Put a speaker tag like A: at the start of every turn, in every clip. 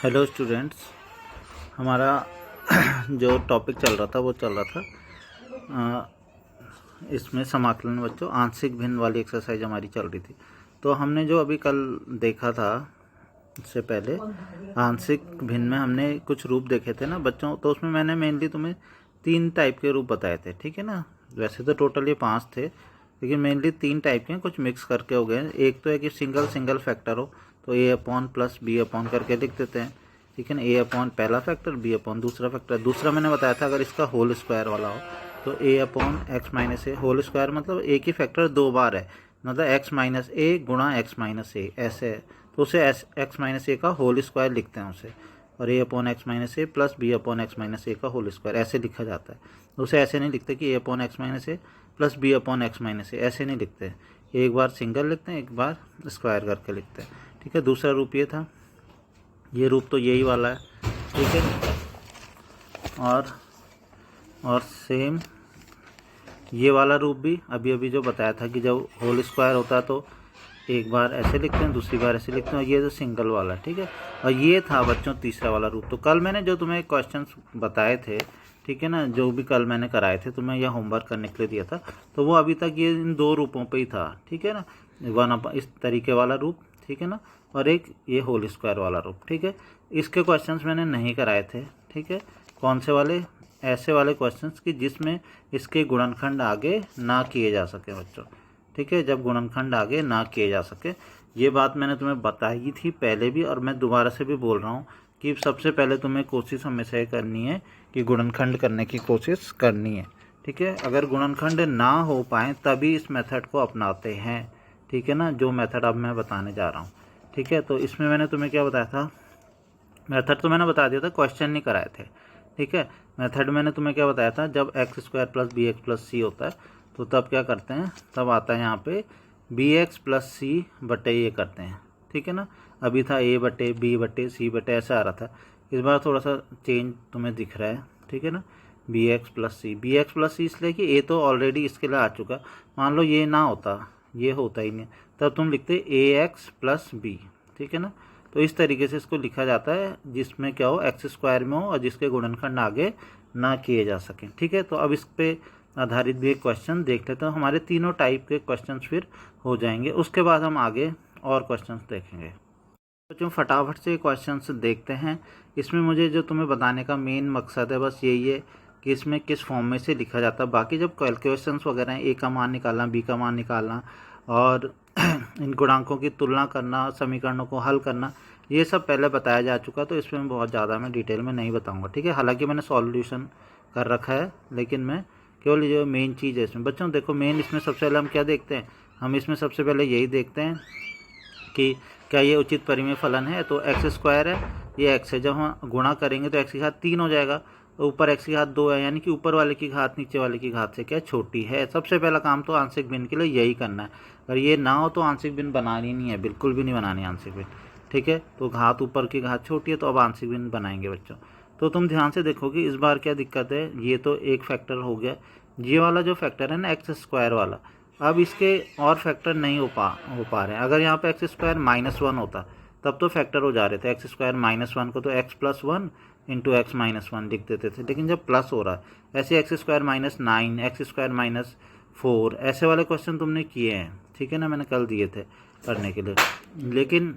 A: Hello students, हमारा जो topic चल रहा था वो चल रहा था इसमें समाकलन बच्चों आंशिक भिन्न वाली एक्सरसाइज हमारी चल रही थी। तो हमने जो अभी कल देखा था, इससे पहले आंशिक भिन्न में हमने कुछ रूप देखे थे ना बच्चों। तो उसमें मैंने मेनली तुम्हें 3 टाइप के रूप बताए थे, ठीक है ना। वैसे तो टोटल ये 5 थे, लेकिन मेनली 3 टाइप के हैं, कुछ मिक्स करके हो गए। एक तो है कि सिंगल फैक्टर हो, तो ए अपॉन प्लस बी अपॉन करके लिख देते हैं, ठीक है ना। ए अपॉन पहला फैक्टर, बी अपॉन दूसरा फैक्टर। दूसरा मैंने बताया था अगर इसका होल स्क्वायर वाला हो तो ए अपॉन एक्स माइनस ए। होल स्क्वायर मतलब ए की फैक्टर 2 बार है, मतलब एक्स माइनस ए गुणा एक्स माइनस ए, ऐसे है तो उसे एक्स माइनस ए का होल स्क्वायर लिखते हैं उसे। और A upon x minus A plus B upon x minus A का होल स्क्वायर ऐसे लिखा जाता है। उसे ऐसे नहीं लिखते कि A upon x minus A plus B upon x minus A, ऐसे नहीं लिखते। एक बार सिंगल लिखते हैं, एक बार स्क्वायर करके लिखते हैं, ठीक है। दूसरा रूप ये था, ये रूप तो यही वाला है, ठीक है। और सेम ये वाला रूप भी अभी जो बताया था कि जब होल स्क्वायर होता है तो एक बार ऐसे लिखते हैं, दूसरी बार ऐसे लिखते हैं। और ये जो सिंगल वाला, ठीक है। और ये था बच्चों तीसरा वाला रूप। तो कल मैंने जो तुम्हें क्वेश्चंस बताए थे, ठीक है ना, जो भी कल मैंने कराए थे तुम्हें यह होमवर्क करने के लिए दिया था, तो वो अभी तक ये इन 2 रूपों पे ही था, ठीक है ना। इस तरीके वाला रूप, ठीक है ना, और एक ये होल स्क्वायर वाला रूप, ठीक है। इसके क्वेश्चंस मैंने नहीं कराए थे, ठीक है। कौन से वाले? ऐसे वाले क्वेश्चंस कि जिसमें इसके गुणनखंड आगे ना किए जा सके बच्चों, ठीक है। जब गुणनखंड आगे ना किए जा सके, ये बात मैंने तुम्हें बताई थी पहले भी, और मैं दोबारा से भी बोल रहा हूँ कि सबसे पहले तुम्हें कोशिश हमेशा ये करनी है कि गुणनखंड करने की कोशिश करनी है, ठीक है। अगर गुणनखंड ना हो पाए तभी इस मेथड को अपनाते हैं, ठीक है ना, जो मेथड अब मैं बताने जा रहा हूँ, ठीक है। तो इसमें मैंने तुम्हें क्या बताया था? मेथड तो मैंने बता दिया था, क्वेश्चन नहीं कराए थे, ठीक है। मेथड मैंने तुम्हें क्या बताया था? जब x square plus B x plus C होता है तो तब क्या करते हैं? तब आता है यहाँ पे बी एक्स प्लस सी बटे ये करते हैं, ठीक है ना। अभी था ए बटे बी बटे सी बटे, ऐसा आ रहा था। इस बार थोड़ा सा चेंज तुम्हें दिख रहा है, ठीक है ना। बी एक्स प्लस सी इसलिए कि ए तो ऑलरेडी इसके लिए आ चुका। मान लो ये ना होता, ये होता ही नहीं, तब तुम लिखते ए एक्स प्लस बी, ठीक है ना। तो इस तरीके से इसको लिखा जाता है, जिसमें क्या हो, एक्स स्क्वायर में हो और जिसके गुणनखंड आगे ना किए जा सकें, ठीक है। तो अब इस पे आधारित भी एक क्वेश्चन देख लेते हैं। तो हमारे तीनों टाइप के क्वेश्चंस फिर हो जाएंगे, उसके बाद हम आगे और क्वेश्चंस देखेंगे। बच्चों फटाफट से क्वेश्चंस देखते हैं। इसमें मुझे जो तुम्हें बताने का मेन मकसद है बस यही है कि इसमें किस फॉर्म में से लिखा जाता है। बाकी जब कैलकुलेशंस वगैरह हैं, ए का मान निकालना, बी का मान निकालना और इन गुणांकों की तुलना करना, समीकरणों को हल करना, ये सब पहले बताया जा चुका। तो इसमें बहुत ज़्यादा मैं डिटेल में नहीं बताऊँगा, ठीक है। हालाँकि मैंने सॉल्यूशन कर रखा है, लेकिन मैं केवल जो मेन चीज़ है इसमें बच्चों देखो, मेन इसमें सबसे पहले हम क्या देखते हैं? हम इसमें सबसे पहले यही देखते हैं कि क्या ये उचित परिमेय फलन है। तो एक्स स्क्वायर है, ये एक्स है, जब हम गुणा करेंगे तो एक्स की घात 3 हो जाएगा, तो ऊपर एक्स की घात 2 है, यानी कि ऊपर वाले की घात नीचे वाले की घात से क्या छोटी है। सबसे पहला काम तो आंशिक भिन्न के लिए यही करना है। अगर ये ना हो तो आंशिक भिन्न बनानी नहीं है, बिल्कुल भी नहीं बनानी आंशिक भिन्न, ठीक है। तो घात ऊपर की घात छोटी है, तो अब आंशिक भिन्न बनाएंगे बच्चों। तो तुम ध्यान से देखोगे इस बार क्या दिक्कत है। ये तो एक फैक्टर हो गया, ये वाला जो फैक्टर है ना एक्स स्क्वायर वाला, अब इसके और फैक्टर नहीं हो पा रहे हैं। अगर यहाँ पे एक्स स्क्वायर -1 होता तब तो फैक्टर हो जा रहे थे। एक्स स्क्वायर -1 को तो x plus 1 into x minus 1 लिख देते थे, लेकिन जब प्लस हो रहा है ऐसे एक्स स्क्वायर -9, एक्स स्क्वायर -4, ऐसे वाले क्वेश्चन तुमने किए हैं, ठीक है ना, मैंने कल दिए थे करने के लिए। लेकिन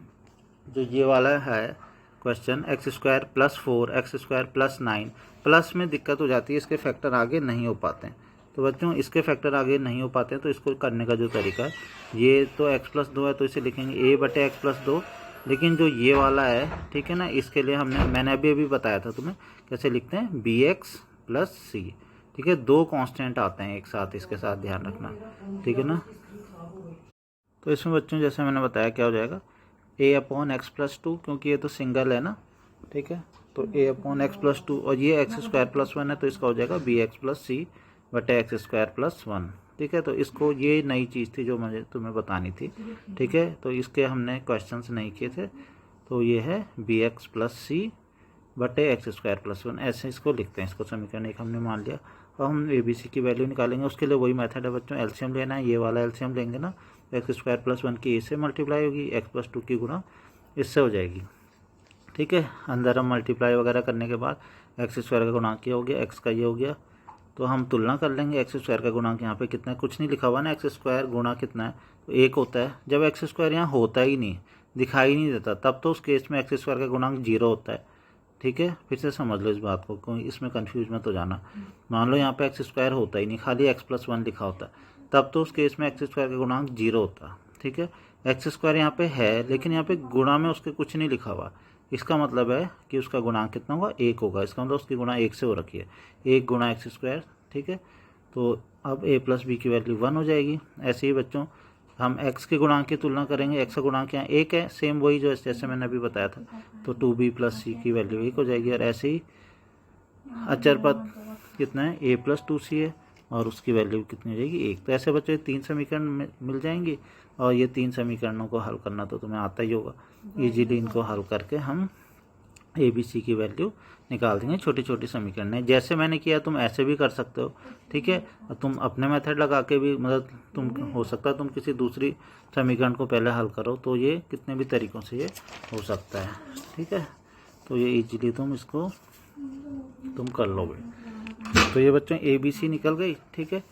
A: जो ये वाला है question x square +4 x square +9, plus में दिक्कत हो जाती है, इसके फैक्टर आगे नहीं हो पाते हैं। तो बच्चों इसके फैक्टर आगे नहीं हो पाते हैं, तो इसको करने का जो तरीका है, ये तो x + 2 है तो इसे लिखेंगे a बटे x + 2। लेकिन जो ये वाला है, ठीक है ना, इसके लिए मैंने अभी बताया था तुम्हें कैसे लिखते हैं, bx + c, ठीक है। 2 कांस्टेंट आते हैं एक साथ, इसके साथ ध्यान रखना, ठीक है ना। तो इसमें बच्चों जैसे मैंने बताया क्या हो जाएगा, a अपॉन एक्स + 2, क्योंकि ये तो सिंगल है ना, ठीक है। तो a अपॉन एक्स + 2 और ये एक्स स्क्वायर +1 है, तो इसका हो जाएगा bx + c बटे एक्स स्क्वायर +1, ठीक है। तो इसको, ये नई चीज़ थी जो मुझे तुम्हें बतानी थी, ठीक है। तो इसके हमने क्वेश्चंस नहीं किए थे। तो ये है bx + c बटे एक्स स्क्वायर +1, ऐसे इसको लिखते हैं। इसको समीकरण एक हमने मान लिया। और हम ABC की वैल्यू निकालेंगे, उसके लिए वही मेथड है बच्चों, एलसीएम लेना है। ये वाला एलसीएम लेंगे ना, एक्स स्क्वायर +1 की ए से मल्टीप्लाई होगी, एक्स + 2 की गुणा इससे हो जाएगी, ठीक है। अंदर हम मल्टीप्लाई वगैरह करने के बाद एक्स स्क्वायर का गुणांक ये हो गया, एक्स का ये हो गया, तो हम तुलना कर लेंगे। एक्स स्क्वायर का गुणांक यहाँ पे कितना है, कुछ नहीं लिखा हुआ ना, एक्स स्क्वायर गुणा कितना है तो 1 होता है। जब एक्स स्क्वायर यहाँ होता ही नहीं, दिखाई नहीं देता, तब तो उस केस में एक्स स्क्वायर का गुणांक 0 होता है। ठीक है, फिर से समझ लो इस बात को, कोई इसमें कन्फ्यूज मत हो जाना। मान लो यहाँ पे एक्स स्क्वायर होता ही नहीं, खाली x+1 लिखा होता है, तब तो उस केस में एक्स स्क्वायर का गुणांक 0 होता। ठीक है, एक्स स्क्वायर यहाँ पे है लेकिन यहाँ पे गुणा में उसके कुछ नहीं लिखा हुआ, इसका मतलब है कि उसका गुणांक कितना होगा, 1 होगा। इसका मतलब उसकी गुणा 1 से हो रखी है, 1 गुणा एक्स स्क्वायर। ठीक है, तो अब a + b की वैल्यू 1 हो जाएगी। ऐसे ही बच्चों हम x के गुणांक की तुलना करेंगे, x का गुणांक यहाँ 1 है, सेम वही जो जैसे मैंने अभी बताया था, तो 2b + c की वैल्यू 1 हो जाएगी। और ऐसे ही अचर पद कितना है, a + 2c है और उसकी वैल्यू कितनी हो जाएगी, 1। तो ऐसे बच्चों ये 3 समीकरण मिल जाएंगे और ये 3 समीकरणों को हल करना तो तुम्हें आता ही होगा। ईजीली इनको हल करके हम ए बी सी की वैल्यू निकाल देंगे। छोटी छोटी समीकरण है, जैसे मैंने किया तुम ऐसे भी कर सकते हो। ठीक है, तुम अपने मेथड लगा के भी, मतलब तुम हो सकता है तुम किसी दूसरी समीकरण को पहले हल करो, तो ये कितने भी तरीक़ों से ये हो सकता है। ठीक है, तो ये इजीली तुम इसको तुम कर लोगे। तो ये बच्चों ए बी सी निकल गई। ठीक है,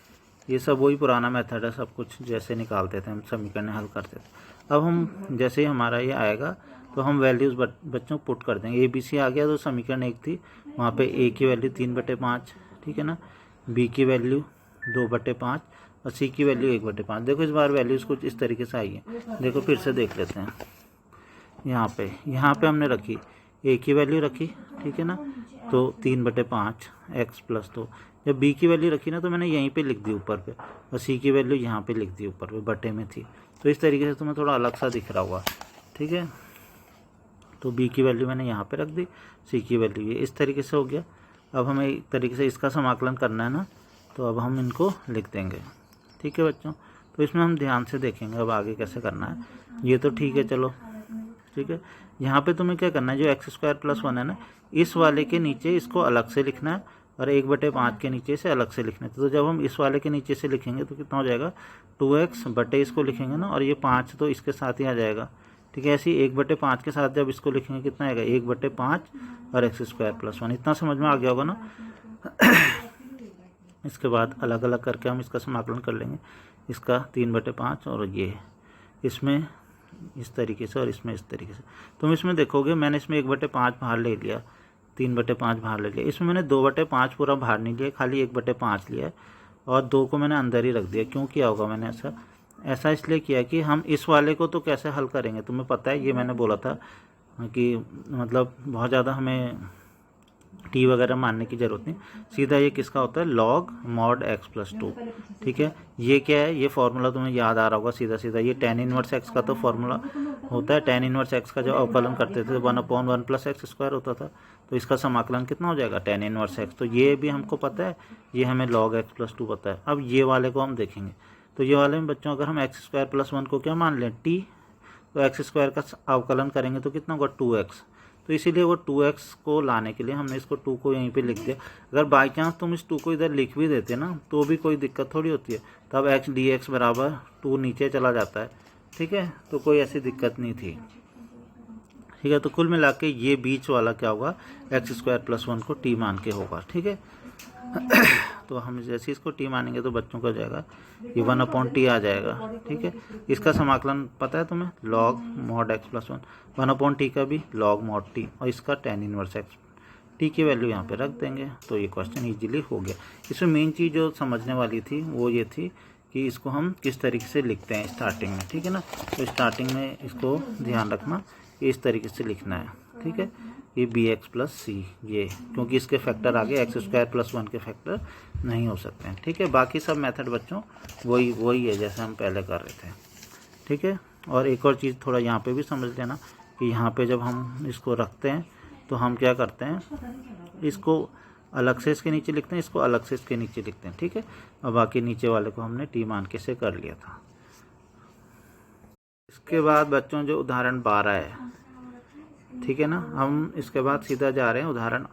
A: ये सब वही पुराना मेथड है, सब कुछ जैसे निकालते थे हम, समीकरण हल करते थे। अब हम जैसे ही हमारा ये आएगा तो हम वैल्यूज़ बच्चों पुट कर देंगे। ए बी सी आ गया तो समीकरण 1 थी, वहाँ पे ए की वैल्यू 3/5, ठीक है ना, बी की वैल्यू 2/5 और सी की वैल्यू 1/5। देखो इस बार वैल्यूज़ कुछ इस तरीके से आई है, देखो फिर से देख लेते हैं। यहाँ पे हमने रखी ए की वैल्यू रखी, ठीक है ना, तो 3/5 x + 2। जब बी की वैल्यू रखी ना तो मैंने यहीं पे लिख दी ऊपर पे, और सी की वैल्यू यहाँ पे लिख दी ऊपर पे, बटे में थी, तो इस तरीके से तुम्हें थोड़ा अलग सा दिख रहा होगा। ठीक है, तो बी की वैल्यू मैंने यहाँ पे रख दी, सी की वैल्यू ये, इस तरीके से हो गया। अब हमें एक तरीके से इसका समाकलन करना है ना, तो अब हम इनको लिख देंगे। ठीक है बच्चों, तो इसमें हम ध्यान से देखेंगे अब आगे कैसे करना है। ये तो ठीक है, चलो ठीक है। यहाँ पे तुम्हें क्या करना है, जो x² + 1 है ना, इस वाले के नीचे इसको अलग से लिखना है और 1/5 के नीचे से अलग से लिखना है। तो जब हम इस वाले के नीचे से लिखेंगे तो कितना हो जाएगा, 2x बटे इसको लिखेंगे ना, और ये 5 तो इसके साथ ही आ जाएगा। ठीक है, ऐसे ही 1/5 के साथ जब इसको लिखेंगे कितना आएगा, 1/5 और x² + 1। इतना समझ में आ गया होगा ना। इसके बाद अलग अलग करके हम इसका समाकलन कर लेंगे, इसका 3/5 और ये इसमें इस तरीके से और इसमें इस तरीके से। तुम इसमें देखोगे मैंने इसमें 1/5 बाहर ले लिया, 3/5 बाहर ले लिया, इसमें मैंने 2/5 पूरा बाहर नहीं लिया, खाली 1/5 लिया और 2 को मैंने अंदर ही रख दिया। क्यों किया होगा मैंने ऐसा इसलिए किया कि हम इस वाले को तो कैसे हल करेंगे, तुम्हें पता है, ये मैंने बोला था कि मतलब बहुत ज़्यादा हमें टी वगैरह मानने की ज़रूरत नहीं, सीधा ये किसका होता है, log mod x + 2। ठीक है, ये क्या है, ये फार्मूला तुम्हें याद आ रहा होगा, सीधा सीधा ये tan इनवर्स x का तो फार्मूला होता है। tan इनवर्स x का जब अवकलन करते थे 1/1 + x² होता था, तो इसका समाकलन कितना हो जाएगा, tan इनवर्स x। तो ये भी हमको पता है, ये हमें log x + 2 पता है। अब ये वाले को हम देखेंगे, तो ये वाले में बच्चों अगर हम x² + 1 को क्या मान लें, t, तो x² का अवकलन करेंगे तो कितना होगा, 2x। तो इसीलिए वो 2x को लाने के लिए हमने इसको 2 को यहीं पे लिख दिया। अगर बाई चांस तुम इस 2 को इधर लिख भी देते ना तो भी कोई दिक्कत थोड़ी होती है, तब x dx = 2 नीचे चला जाता है। ठीक है, तो कोई ऐसी दिक्कत नहीं थी। ठीक है, तो कुल मिला के ये बीच वाला क्या होगा, x² + 1 को t मान के होगा। ठीक है, तो हम जैसे इसको t मानेंगे तो बच्चों का जाएगा ये 1/t आ जाएगा। ठीक है, इसका समाकलन पता है तुम्हें, log mod x + 1, 1/t का भी log mod t, और इसका tan इनवर्स x। t की वैल्यू यहाँ पे रख देंगे, तो ये क्वेश्चन इजीली हो गया। इसमें मेन चीज़ जो समझने वाली थी वो ये थी कि इसको हम किस तरीके से लिखते हैं स्टार्टिंग में। ठीक है ना, तो स्टार्टिंग में इसको ध्यान रखना कि इस तरीके से लिखना है। ठीक है, ये bx + c, ये क्योंकि इसके फैक्टर आगे x² + 1 के फैक्टर नहीं हो सकते हैं। ठीक है, बाकी सब मेथड बच्चों वही है जैसे हम पहले कर रहे थे। ठीक है, और एक और चीज़ थोड़ा यहाँ पे भी समझ लेना कि यहाँ पे जब हम इसको रखते हैं तो हम क्या करते हैं, इसको अलग से इसके नीचे लिखते हैं, इसको अलग से इसके नीचे लिखते हैं। ठीक है, और बाकी नीचे वाले को हमने t मान के से कर लिया था। इसके बाद बच्चों जो उदाहरण 12 है, ठीक है ना, हम इसके बाद सीधा जा रहे हैं उदाहरण।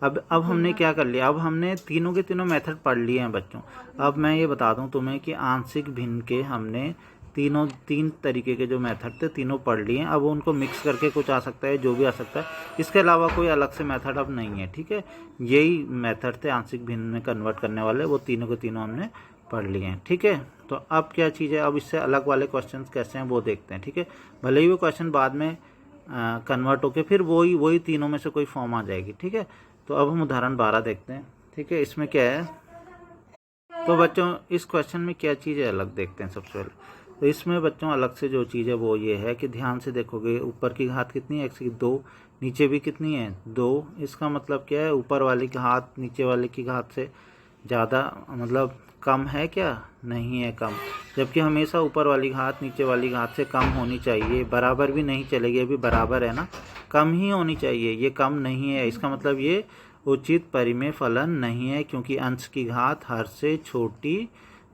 A: अब हमने क्या कर लिया, अब हमने तीनों के तीनों मेथड पढ़ लिए हैं बच्चों। अब मैं ये बता दूं तुम्हें कि आंशिक भिन्न के हमने तीन तरीके के जो मेथड थे तीनों पढ़ लिए। अब उनको मिक्स करके कुछ आ सकता है, जो भी आ सकता है, इसके अलावा कोई अलग से मेथड अब नहीं है, ठीक है। यही मेथड थे आंशिक भिन्न में कन्वर्ट करने वाले, वो तीनों के तीनों हमने पढ़ लिए हैं, ठीक है। तो अब क्या चीज़ है, अब इससे अलग वाले क्वेश्चंस कैसे हैं वो देखते हैं, ठीक है। भले ही वो क्वेश्चन बाद में कन्वर्ट होके फिर वही तीनों में से कोई फॉर्म आ जाएगी, ठीक है। तो अब हम उदाहरण 12 देखते हैं, ठीक है। इसमें क्या है, तो बच्चों इस क्वेश्चन में क्या चीज़ है अलग देखते हैं सबसे पहले। तो इसमें बच्चों अलग से जो चीज़ है वो ये है कि ध्यान से देखोगे, ऊपर की घात कितनी है, x की 2, नीचे भी कितनी है 2। इसका मतलब क्या है, ऊपर वाली की घात नीचे वाले की घात से ज़्यादा, मतलब कम है क्या, नहीं है कम। जबकि हमेशा ऊपर वाली घात नीचे वाली घात से कम होनी चाहिए, बराबर भी नहीं चलेगी, अभी बराबर है ना, कम ही होनी चाहिए, ये कम नहीं है। इसका मतलब ये उचित परिमेय फलन नहीं है, क्योंकि अंश की घात हर से छोटी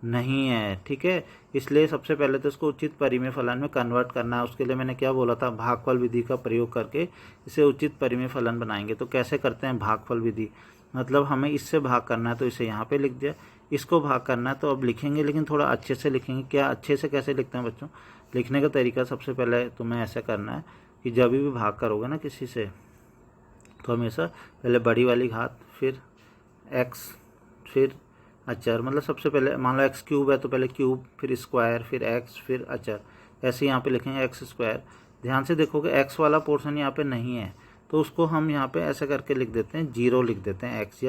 A: नहीं है, ठीक है। इसलिए सबसे पहले तो इसको उचित परिमेय फलन में कन्वर्ट करना है। उसके लिए मैंने क्या बोला था, भागफल विधि का प्रयोग करके इसे उचित परिमेय फलन बनाएंगे। तो कैसे करते हैं भागफल विधि, मतलब हमें इससे भाग करना है तो इसे यहाँ पे लिख दिया, इसको भाग करना है तो अब लिखेंगे, लेकिन थोड़ा अच्छे से लिखेंगे। क्या अच्छे से कैसे लिखते हैं बच्चों, लिखने का तरीका सबसे पहले तुम्हें ऐसा करना है कि जब भी भाग करोगे ना किसी से, तो हमेशा पहले बड़ी वाली घात, फिर x, फिर अचर, मतलब सबसे पहले मान लो एक्स क्यूब है तो पहले क्यूब, फिर स्क्वायर, फिर एक्स, फिर अचर, ऐसे यहाँ पे लिखेंगे एक्स स्क्वायर। ध्यान से देखोगे एक्स वाला पोर्शन यहाँ पे नहीं है, तो उसको हम यहाँ पे ऐसे करके लिख देते हैं, 0 लिख देते हैं एक्स,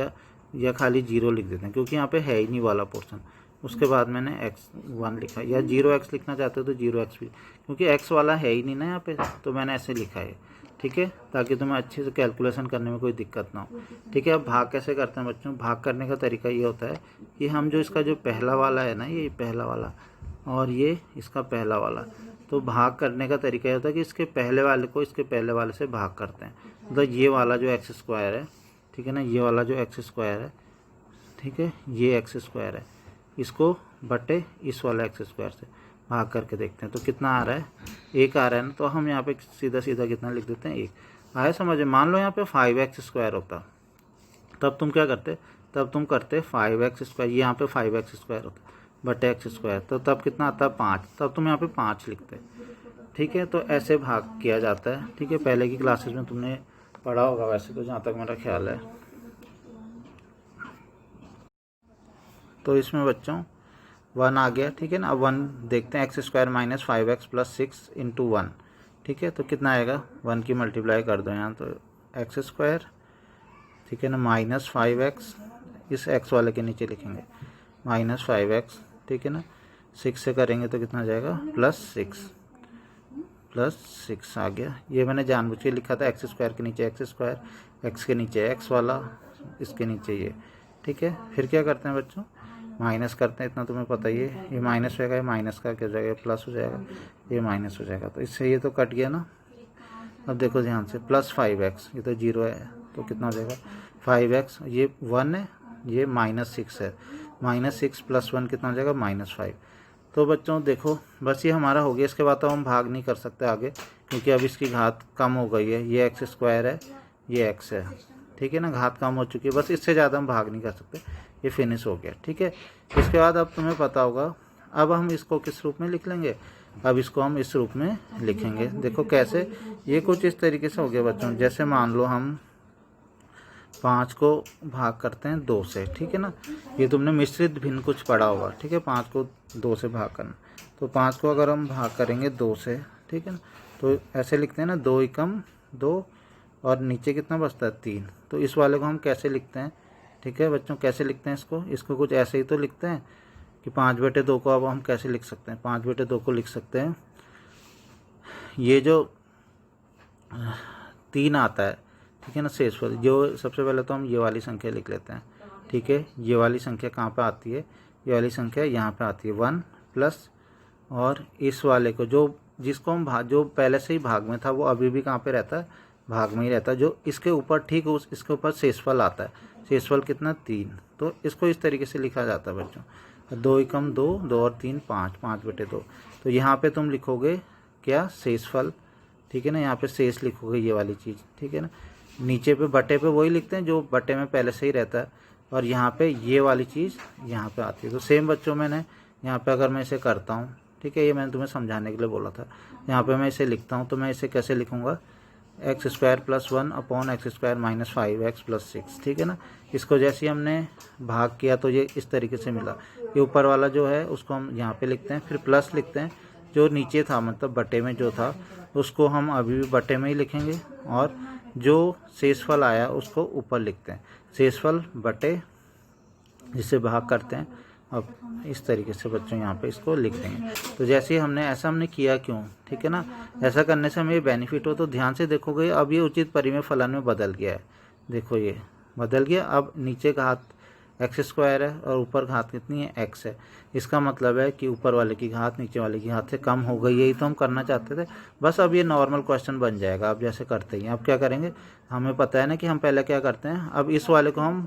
A: या खाली 0 लिख देते हैं, क्योंकि यहाँ पे है ही नहीं वाला पोर्शन। उसके बाद मैंने x1 लिखा, या 0x लिखना चाहते हो तो 0x भी, क्योंकि x वाला है ही नहीं ना यहाँ पे, तो मैंने ऐसे लिखा है, ठीक है, ताकि तुम्हें अच्छे से कैलकुलेशन करने में कोई दिक्कत ना हो, ठीक है। अब भाग कैसे करते हैं बच्चों, भाग करने का तरीका ये होता है कि हम जो इसका जो पहला वाला है ना, ये पहला वाला और ये इसका पहला वाला, तो भाग करने का तरीका ये होता है कि इसके पहले वाले को इसके पहले वाले से भाग करते हैं। मतलब ये वाला जो एक्स स्क्वायर है, ठीक है ना, ये वाला जो एक्स स्क्वायर है, ठीक है, ये एक्स स्क्वायर है, इसको बटे इस वाला एक्स स्क्वायर से भाग करके देखते हैं तो कितना आ रहा है, 1 आ रहा है ना। तो हम यहाँ पे सीधा सीधा कितना लिख देते हैं, 1 आया समझ में। मान लो यहाँ पे 5x स्क्वायर होता, तब तुम क्या करते, तब तुम करते 5x स्क्वायर, यहाँ पे 5x स्क्वायर होता बटे एक्स स्क्वायर, तो तब कितना आता 5, तब तुम यहाँ पे 5 लिखते, ठीक है। तो ऐसे भाग किया जाता है, ठीक है। पहले की क्लासेस में तुमने पढ़ा होगा वैसे तो, जहाँ तक मेरा ख्याल है। तो इसमें बच्चों 1 आ गया, ठीक है ना। अब 1 देखते हैं, x square minus 5x plus 6 into 1, ठीक है। तो कितना आएगा, 1 की मल्टीप्लाई कर दो यहाँ, तो एक्स स्क्वायर, ठीक है ना, माइनस 5x, इस x वाले के नीचे लिखेंगे माइनस 5x, ठीक है ना। 6 से करेंगे तो कितना जाएगा, प्लस 6 आ गया। ये मैंने जानबूझ के लिखा था, एक्स स्क्वायर के नीचे एक्स स्क्वायर, एक्स के नीचे एक्स वाला, इसके नीचे ये, ठीक है। फिर क्या करते हैं बच्चों, माइनस करते हैं, इतना तुम्हें पता ही है, ये माइनस होगा, ये माइनस का क्या हो जाएगा, प्लस हो जाएगा, ये माइनस हो जाएगा, तो इससे ये तो कट गया ना। अब देखो ध्यान से, प्लस 5x, ये तो 0 है, तो कितना हो जाएगा 5x, ये 1 है, ये माइनस 6 है, माइनस 6 प्लस 1 कितना हो जाएगा, माइनस 5। तो बच्चों देखो बस ये हमारा हो गया। इसके बाद तो हम भाग नहीं कर सकते आगे, क्योंकि अब इसकी घात कम हो गई है, ये एक्स स्क्वायर है, ये एक्स है, ठीक है ना, घात कम हो चुकी है, बस इससे ज़्यादा हम भाग नहीं कर सकते, ये फिनिश हो गया, ठीक है। इसके बाद अब तुम्हें पता होगा, अब हम इसको किस रूप में लिख लेंगे, अब इसको हम इस रूप में लिखेंगे। देखो कैसे, ये कुछ इस तरीके से हो गया बच्चों, जैसे मान लो हम 5 को भाग करते हैं 2 से, ठीक है ना। ये तुमने मिश्रित भिन्न कुछ पढ़ा होगा, ठीक है, 5 को 2 से भाग करना। तो 5 को अगर हम भाग करेंगे 2 से, ठीक है ना, तो ऐसे लिखते हैं ना, 2 एकम 2, और नीचे कितना बचता है 3। तो इस वाले को हम कैसे लिखते हैं, ठीक है बच्चों, कैसे लिखते हैं इसको कुछ ऐसे ही तो लिखते हैं कि 5/2 को अब हम कैसे लिख सकते हैं, 5/2 को लिख सकते हैं, ये जो 3 आता है, ठीक है ना, शेषफल, जो सबसे पहले तो हम ये वाली संख्या लिख लेते हैं, ठीक है। ये वाली संख्या कहाँ पे आती है, ये वाली संख्या यहाँ पे आती है 1 प्लस, और इस वाले को जिसको हम जो पहले से ही भाग में था वो अभी भी कहाँ पे रहता है, भाग में ही रहता है। जो इसके ऊपर ठीक इसके ऊपर शेषफल आता है, शेषफल कितना 3, तो इसको इस तरीके से लिखा जाता है बच्चों, 2 एकम 2, 2 और 3 5, 5/2। तो यहाँ पे तुम लिखोगे क्या, शेषफल, ठीक है ना, यहाँ पे शेष लिखोगे ये वाली चीज़, ठीक है ना। नीचे पे बटे पे वही लिखते हैं जो बटे में पहले से ही रहता है, और यहाँ पे ये वाली चीज़ यहाँ पे आती है। तो सेम बच्चों मैंने यहाँ पे अगर मैं इसे करता हूँ, ठीक है, ये मैंने तुम्हें समझाने के लिए बोला था। यहाँ पे मैं इसे लिखता हूँ, तो मैं इसे कैसे लिखूँगा, x square plus 1 upon x square minus 5x plus 6, ठीक है ना। इसको जैसे ही हमने भाग किया तो ये इस तरीके से मिला। ये ऊपर वाला जो है उसको हम यहाँ पे लिखते हैं, फिर प्लस लिखते हैं, जो नीचे था मतलब बटे में जो था उसको हम अभी भी बटे में ही लिखेंगे, और जो शेषफल आया उसको ऊपर लिखते हैं, शेषफल बटे जिससे भाग करते हैं। अब इस तरीके से बच्चों यहाँ पे इसको लिख देंगे। तो जैसे ही हमने किया क्यों, ठीक है ना, ऐसा करने से हमें ये बेनिफिट हो। तो ध्यान से देखोगे, अब ये उचित परिमेय फलन में बदल गया है, देखो ये बदल गया। अब नीचे का हाथ एक्स स्क्वायर है और ऊपर घात कितनी है, एक्स है। इसका मतलब है कि ऊपर वाले की घात नीचे वाले की घात से कम हो गई, यही तो हम करना चाहते थे। बस अब ये नॉर्मल क्वेश्चन बन जाएगा। अब जैसे करते ही अब क्या करेंगे, हमें पता है ना कि हम पहले क्या करते हैं, अब इस वाले को हम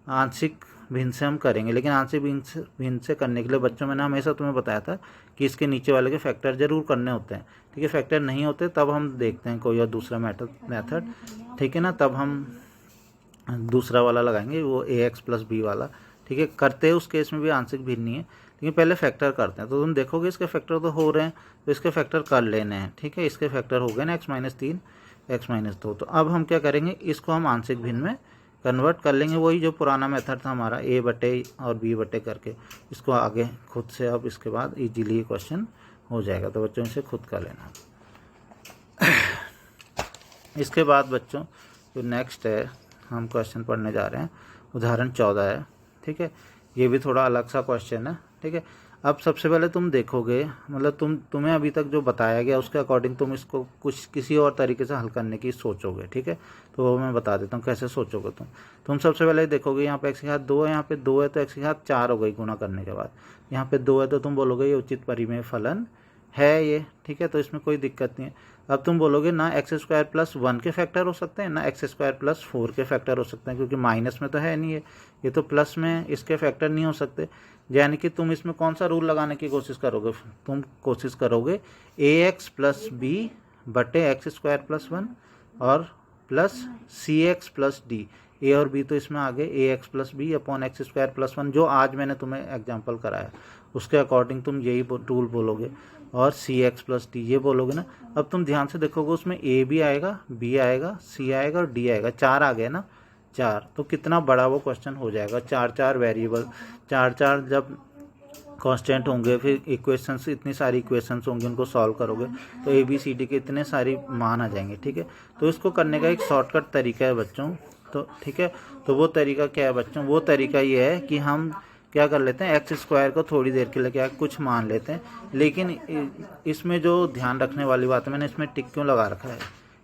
A: आंशिक भिन्न से हम करेंगे, लेकिन आंशिक भिन्न से करने के लिए बच्चों मैंने हमेशा तुम्हें बताया था कि इसके नीचे वाले के फैक्टर जरूर करने होते हैं, ठीक है। फैक्टर नहीं होते तब हम देखते हैं कोई और दूसरा मेथड, ठीक है ना, तब हम दूसरा वाला लगाएंगे, वो ax प्लस बी वाला, ठीक है। करते हैं उस केस में भी आंशिक भिन्न नहीं है, लेकिन पहले फैक्टर करते हैं। तो तुम देखोगे इसके फैक्टर तो हो रहे हैं, तो इसके फैक्टर कर लेने हैं, ठीक है। इसके फैक्टर हो गए ना, x माइनस 3 x माइनस 2। तो अब हम क्या करेंगे, इसको हम आंशिक भिन्न में कन्वर्ट कर लेंगे, वही जो पुराना मेथड था हमारा, a बटे और b बटे करके इसको आगे खुद से। अब इसके बाद इजीली ये क्वेश्चन हो जाएगा, तो बच्चों इसे खुद कर लेना। इसके बाद बच्चों जो नेक्स्ट है हम क्वेश्चन पढ़ने जा रहे हैं, उदाहरण 14 है, ठीक है। ये भी थोड़ा अलग सा क्वेश्चन है, ठीक है। अब सबसे पहले तुम देखोगे, मतलब तुम्हें अभी तक जो बताया गया उसके अकॉर्डिंग तुम इसको कुछ किसी और तरीके से हल करने की सोचोगे, ठीक है। तो वो मैं बता देता हूँ कैसे सोचोगे तुम सबसे पहले देखोगे यहाँ पे एक्स की घात 2 है, यहाँ पे 2 है तो एक्स की घात 4 हो गई गुणा करने के बाद। यहाँ पे 2 है तो तुम बोलोगे ये उचित परिमेय फलन है ये, ठीक है, तो इसमें कोई दिक्कत नहीं है। अब तुम बोलोगे ना एक्स स्क्वायर प्लस 1 के फैक्टर हो सकते हैं, ना एक्स स्क्वायर प्लस 4 के फैक्टर हो सकते हैं, क्योंकि माइनस में तो है नहीं है, ये तो प्लस में, इसके फैक्टर नहीं हो सकते। यानी कि तुम इसमें कौन सा रूल लगाने की कोशिश करोगे, तुम कोशिश करोगे ax प्लस बी बटे एक्स स्क्वायर प्लस 1 और plus cx plus d. A और बी तो इसमें आ गए, ax plus B upon x square plus 1, जो आज मैंने तुम्हें एग्जाम्पल कराया उसके अकॉर्डिंग तुम यही रूल बोलोगे, और cx प्लस डी ये बोलोगे ना। अब तुम ध्यान से देखोगे, उसमें a भी आएगा, b आएगा, c आएगा और d आएगा, 4 आ गए ना, 4। तो कितना बड़ा वो क्वेश्चन हो जाएगा, 4 वेरिएबल, 4 जब कांस्टेंट होंगे, फिर इक्वेशंस, इतनी सारी इक्वेशंस होंगी, उनको सॉल्व करोगे तो ए बी सी डी के इतने सारी मान आ जाएंगे, ठीक है। तो इसको करने का एक शॉर्टकट तरीका है बच्चों, तो ठीक है। तो वो तरीका क्या है बच्चों, वो तरीका ये है कि हम क्या कर लेते हैं, एक्स स्क्वायर को थोड़ी देर के लिए क्या कुछ मान लेते हैं, लेकिन इसमें जो ध्यान रखने वाली बात है, मैंने इसमें टिक क्यों लगा रखा है,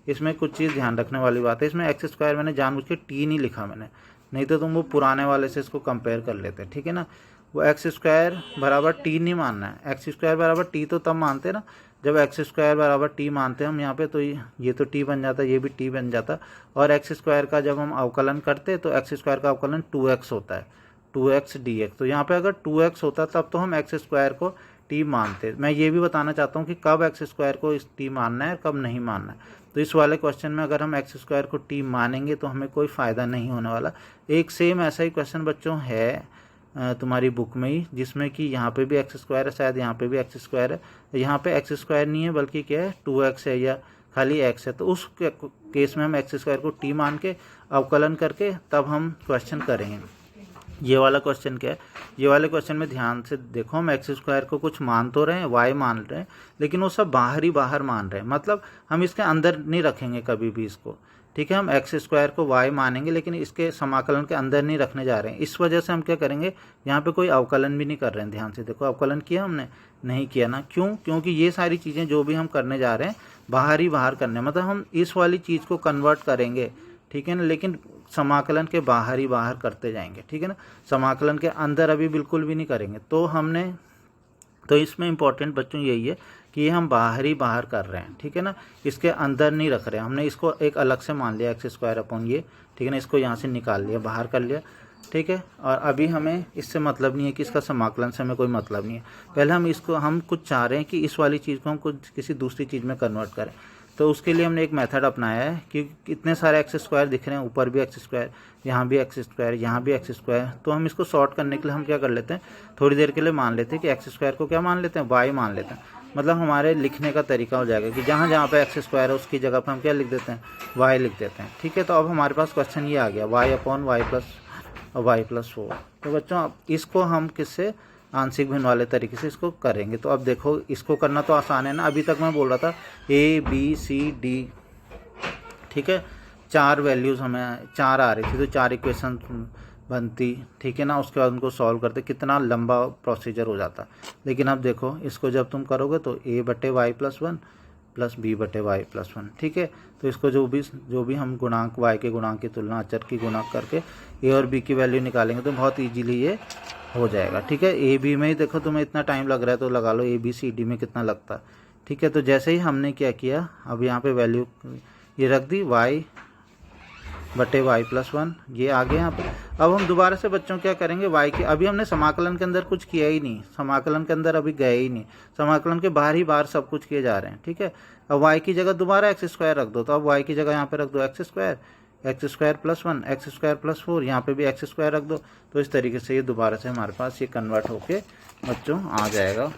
A: इसमें कुछ चीज़ ध्यान रखने वाली बात है। इसमें एक्स स्क्वायर मैंने जानबूझ के टी नहीं लिखा मैंने, नहीं तो तुम वो पुराने वाले से इसको कंपेयर कर लेते, ठीक है ना। वो एक्स स्क्वायर बराबर टी नहीं मानना है, एक्स स्क्वायर बराबर टी तो तब मानते हैं ना जब एक्स स्क्वायर बराबर टी मानते हैं हम यहाँ पे, तो ये तो टी बन जाता, ये भी टी बन जाता। और एक्स स्क्वायर का जब हम अवकलन करते तो एक्स स्क्वायर का अवकलन 2x होता है, 2x dx। तो यहाँ पे अगर 2x होता तब तो हम एक्स स्क्वायर को टी मानते। मैं ये भी बताना चाहता हूँ कि कब एक्स स्क्वायर को इस टी मानना है, कब नहीं मानना है। तो इस वाले क्वेश्चन में अगर हम एक्स स्क्वायर को टी मानेंगे तो हमें कोई फ़ायदा नहीं होने वाला। एक सेम ऐसा ही क्वेश्चन बच्चों है तुम्हारी बुक में ही, जिसमें कि यहाँ पे भी एक्स स्क्वायर है, शायद यहाँ पे भी एक्स स्क्वायर है, यहाँ पे एक्स स्क्वायर नहीं है बल्कि क्या है 2x है या खाली x है। तो उस केस में हम एक्स स्क्वायर को टी मान के अवकलन करके तब हम क्वेश्चन करेंगे। ये वाला क्वेश्चन क्या है, ये वाले क्वेश्चन में ध्यान से देखो, हम एक्स स्क्वायर को कुछ मान तो रहे हैं, y मान रहे हैं, लेकिन वो सब बाहर मान रहे हैं, मतलब हम इसके अंदर नहीं रखेंगे कभी भी इसको, ठीक है। हम एक्स स्क्वायर को y मानेंगे लेकिन इसके समाकलन के अंदर नहीं रखने जा रहे हैं। इस वजह से हम क्या करेंगे, यहाँ पे कोई अवकलन भी नहीं कर रहे हैं। ध्यान से देखो, अवकलन किया हमने, नहीं किया ना, क्यों, क्योंकि ये सारी चीज़ें जो भी हम करने जा रहे हैं बाहर करने, मतलब हम इस वाली चीज़ को कन्वर्ट करेंगे, ठीक है ना, लेकिन समाकलन के बाहर करते जाएंगे, ठीक है ना, समाकलन के अंदर अभी बिल्कुल भी नहीं करेंगे। तो इसमें इम्पोर्टेंट बच्चों यही है कि ये हम बाहर कर रहे हैं, ठीक है ना, इसके अंदर नहीं रख रहे हैं। हमने इसको एक अलग से मान लिया, एक्स स्क्वायर अपॉन ये, ठीक है ना, इसको यहाँ से निकाल लिया, बाहर कर लिया, ठीक है। और अभी हमें इससे मतलब नहीं है कि इसका समाकलन से हमें कोई मतलब नहीं है। पहले हम कुछ चाह रहे हैं कि इस वाली चीज़ को हम कुछ किसी दूसरी चीज़ में कन्वर्ट करें। तो उसके लिए हमने एक मेथड अपनाया है कि इतने सारे एक्स स्क्वायर दिख रहे हैं, ऊपर भी एक्स स्क्वायर, यहाँ भी एक्स स्क्वायर, यहाँ भी एक्स स्क्वायर, तो हम इसको सॉर्ट करने के लिए हम क्या कर लेते हैं, थोड़ी देर के लिए मान लेते हैं कि एक्स स्क्वायर को क्या मान लेते हैं, वाई मान लेते हैं। मतलब हमारे लिखने का तरीका हो जाएगा कि जहाँ जहाँ पे एक्स स्क्वायर है उसकी जगह पर हम क्या लिख देते हैं, वाई लिख देते हैं। ठीक है, तो अब हमारे पास क्वेश्चन ये आ गया, वाई अपॉन वाई प्लस 4। तो बच्चों अब इसको हम किससे, आंशिक भिन्न वाले तरीके से इसको करेंगे। तो अब देखो इसको करना तो आसान है ना। अभी तक मैं बोल रहा था ए बी सी डी, ठीक है, 4 वैल्यूज़ हमें 4 आ रही थी, तो 4 इक्वेशन बनती, ठीक है ना। उसके बाद उनको सॉल्व करते, कितना लंबा प्रोसीजर हो जाता। लेकिन अब देखो इसको जब तुम करोगे तो a/y+1 प्लस b/y+1, ठीक है। तो इसको जो भी हम गुणांक y के गुणांक की तुलना अचर की गुणा करके a और b की वैल्यू निकालेंगे तो बहुत ईजीली ये हो जाएगा। ठीक है, ए बी में ही देखो तुम्हें इतना टाइम लग रहा है तो लगा लो ए बी सी डी में कितना लगता है। ठीक है, तो जैसे ही हमने क्या किया, अब यहाँ पे वैल्यू ये रख दी y/y+1, ये आ गया यहाँ पे। अब हम दोबारा से बच्चों क्या करेंगे, y की, अभी हमने समाकलन के अंदर कुछ किया ही नहीं, समाकलन के अंदर अभी गए ही नहीं, समाकलन के बाहर ही बाहर सब कुछ किए जा रहे हैं। ठीक है, अब y की जगह दोबारा एक्स स्क्वायर रख दो, तो अब y की जगह यहाँ पे रख दो एक्स स्क्वायर +1, एक्स स्क्वायर +4, यहाँ पे भी एक्स स्क्वायर रख दो। तो इस तरीके से ये दोबारा से हमारे पास ये कन्वर्ट होके बच्चों आ जाएगा।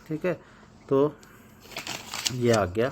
A: ठीक है, तो ये आ गया,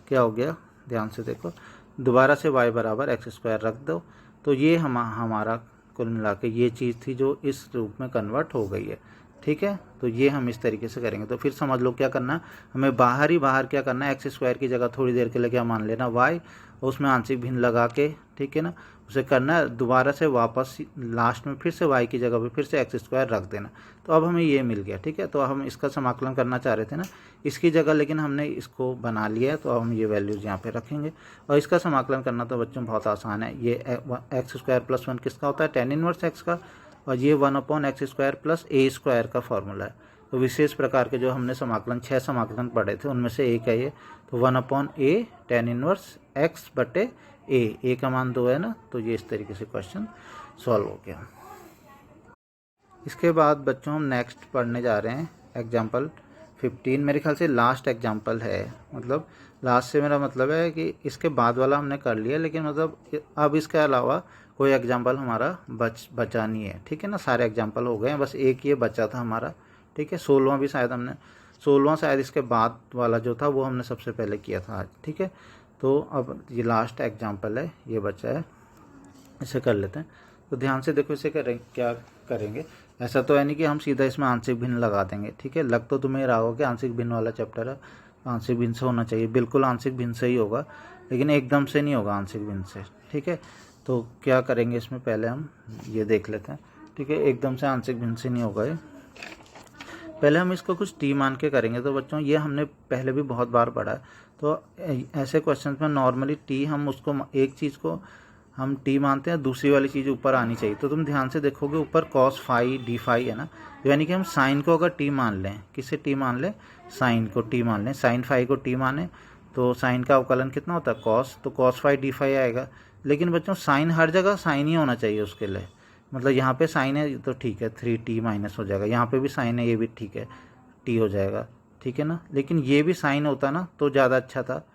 A: क्या हो गया, ध्यान से देखो, दोबारा से y बराबर एक्स स्क्वायर रख दो। तो ये हमारा कुल मिला के ये चीज़ थी जो इस रूप में कन्वर्ट हो गई है। ठीक है, तो ये हम इस तरीके से करेंगे। तो फिर समझ लो क्या करना है, हमें बाहर ही बाहर क्या करना है, एक्स स्क्वायर की जगह थोड़ी देर के लिए क्या मान लेना, y, उसमें आंशिक भिन्न लगा के, ठीक है ना, उसे करना है दोबारा से वापस लास्ट में फिर से y की जगह पे फिर से एक्स स्क्वायर रख देना। तो अब हमें ये मिल गया। ठीक है, तो हम इसका समाकलन करना चाह रहे थे ना इसकी जगह, लेकिन हमने इसको बना लिया है, तो अब हम ये वैल्यूज़ यहाँ पे रखेंगे। और इसका समाकलन करना तो बच्चों बहुत आसान है। ये x²+1 किसका होता है, tan इनवर्स x का, और ये 1/x² + a² का फॉर्मूला है। तो विशेष प्रकार के जो हमने समाकलन 6 समाकलन पढ़े थे उनमें से एक है ये। तो 1/a tan inverse x/a, a का मान 2 है ना। तो ये इस तरीके से क्वेश्चन सॉल्व हो गया। इसके बाद बच्चों हम नेक्स्ट पढ़ने जा रहे हैं एग्जाम्पल 15, मेरे ख्याल से लास्ट एग्जाम्पल है। मतलब लास्ट से मेरा मतलब है कि इसके बाद वाला हमने कर लिया, लेकिन मतलब अब इसके अलावा कोई एग्जाम्पल हमारा बचा नहीं है। ठीक है ना, सारे एग्जाम्पल हो गए हैं, बस एक ये बचा था हमारा। ठीक है, 16वां भी शायद हमने 16वां शायद इसके बाद वाला जो था वो हमने सबसे पहले किया था आज। ठीक है, तो अब ये लास्ट एग्जाम्पल है, ये बचा है, इसे कर लेते हैं। तो ध्यान से देखो इसे क्या करेंगे। ऐसा तो है नहीं कि हम सीधा इसमें आंशिक भिन्न लगा देंगे। ठीक है, लग तो तुम्हें रहा होगा कि आंशिक भिन्न वाला चैप्टर है, आंशिक भिन्न से होना चाहिए, बिल्कुल आंशिक भिन्न से ही होगा, लेकिन एकदम से नहीं होगा आंशिक भिन्न से। ठीक है, तो क्या करेंगे इसमें, पहले हम ये देख लेते हैं। ठीक है, एकदम से आंशिक भिन्न से नहीं होगा ये, पहले हम इसको कुछ टी मान के करेंगे। तो बच्चों ये हमने पहले भी बहुत बार पढ़ा है। तो ऐसे क्वेश्चन में नॉर्मली टी हम उसको एक चीज़ को हम टी मानते हैं, दूसरी वाली चीज़ ऊपर आनी चाहिए। तो तुम ध्यान से देखोगे ऊपर cos फाई डी फाई है ना, यानी कि हम साइन को अगर टी मान लें, किसे टी मान लें, साइन को टी मान लें, साइन फाई को टी माने तो साइन का अवकलन कितना होता है, cos, तो cos फाई डी फाई आएगा। लेकिन बच्चों साइन हर जगह साइन ही होना चाहिए उसके लिए, मतलब यहाँ पे साइन है तो ठीक है 3t माइनस हो जाएगा, यहाँ पे भी साइन है ये भी ठीक है t हो जाएगा। ठीक है ना, लेकिन ये भी साइन होता ना तो ज़्यादा अच्छा था।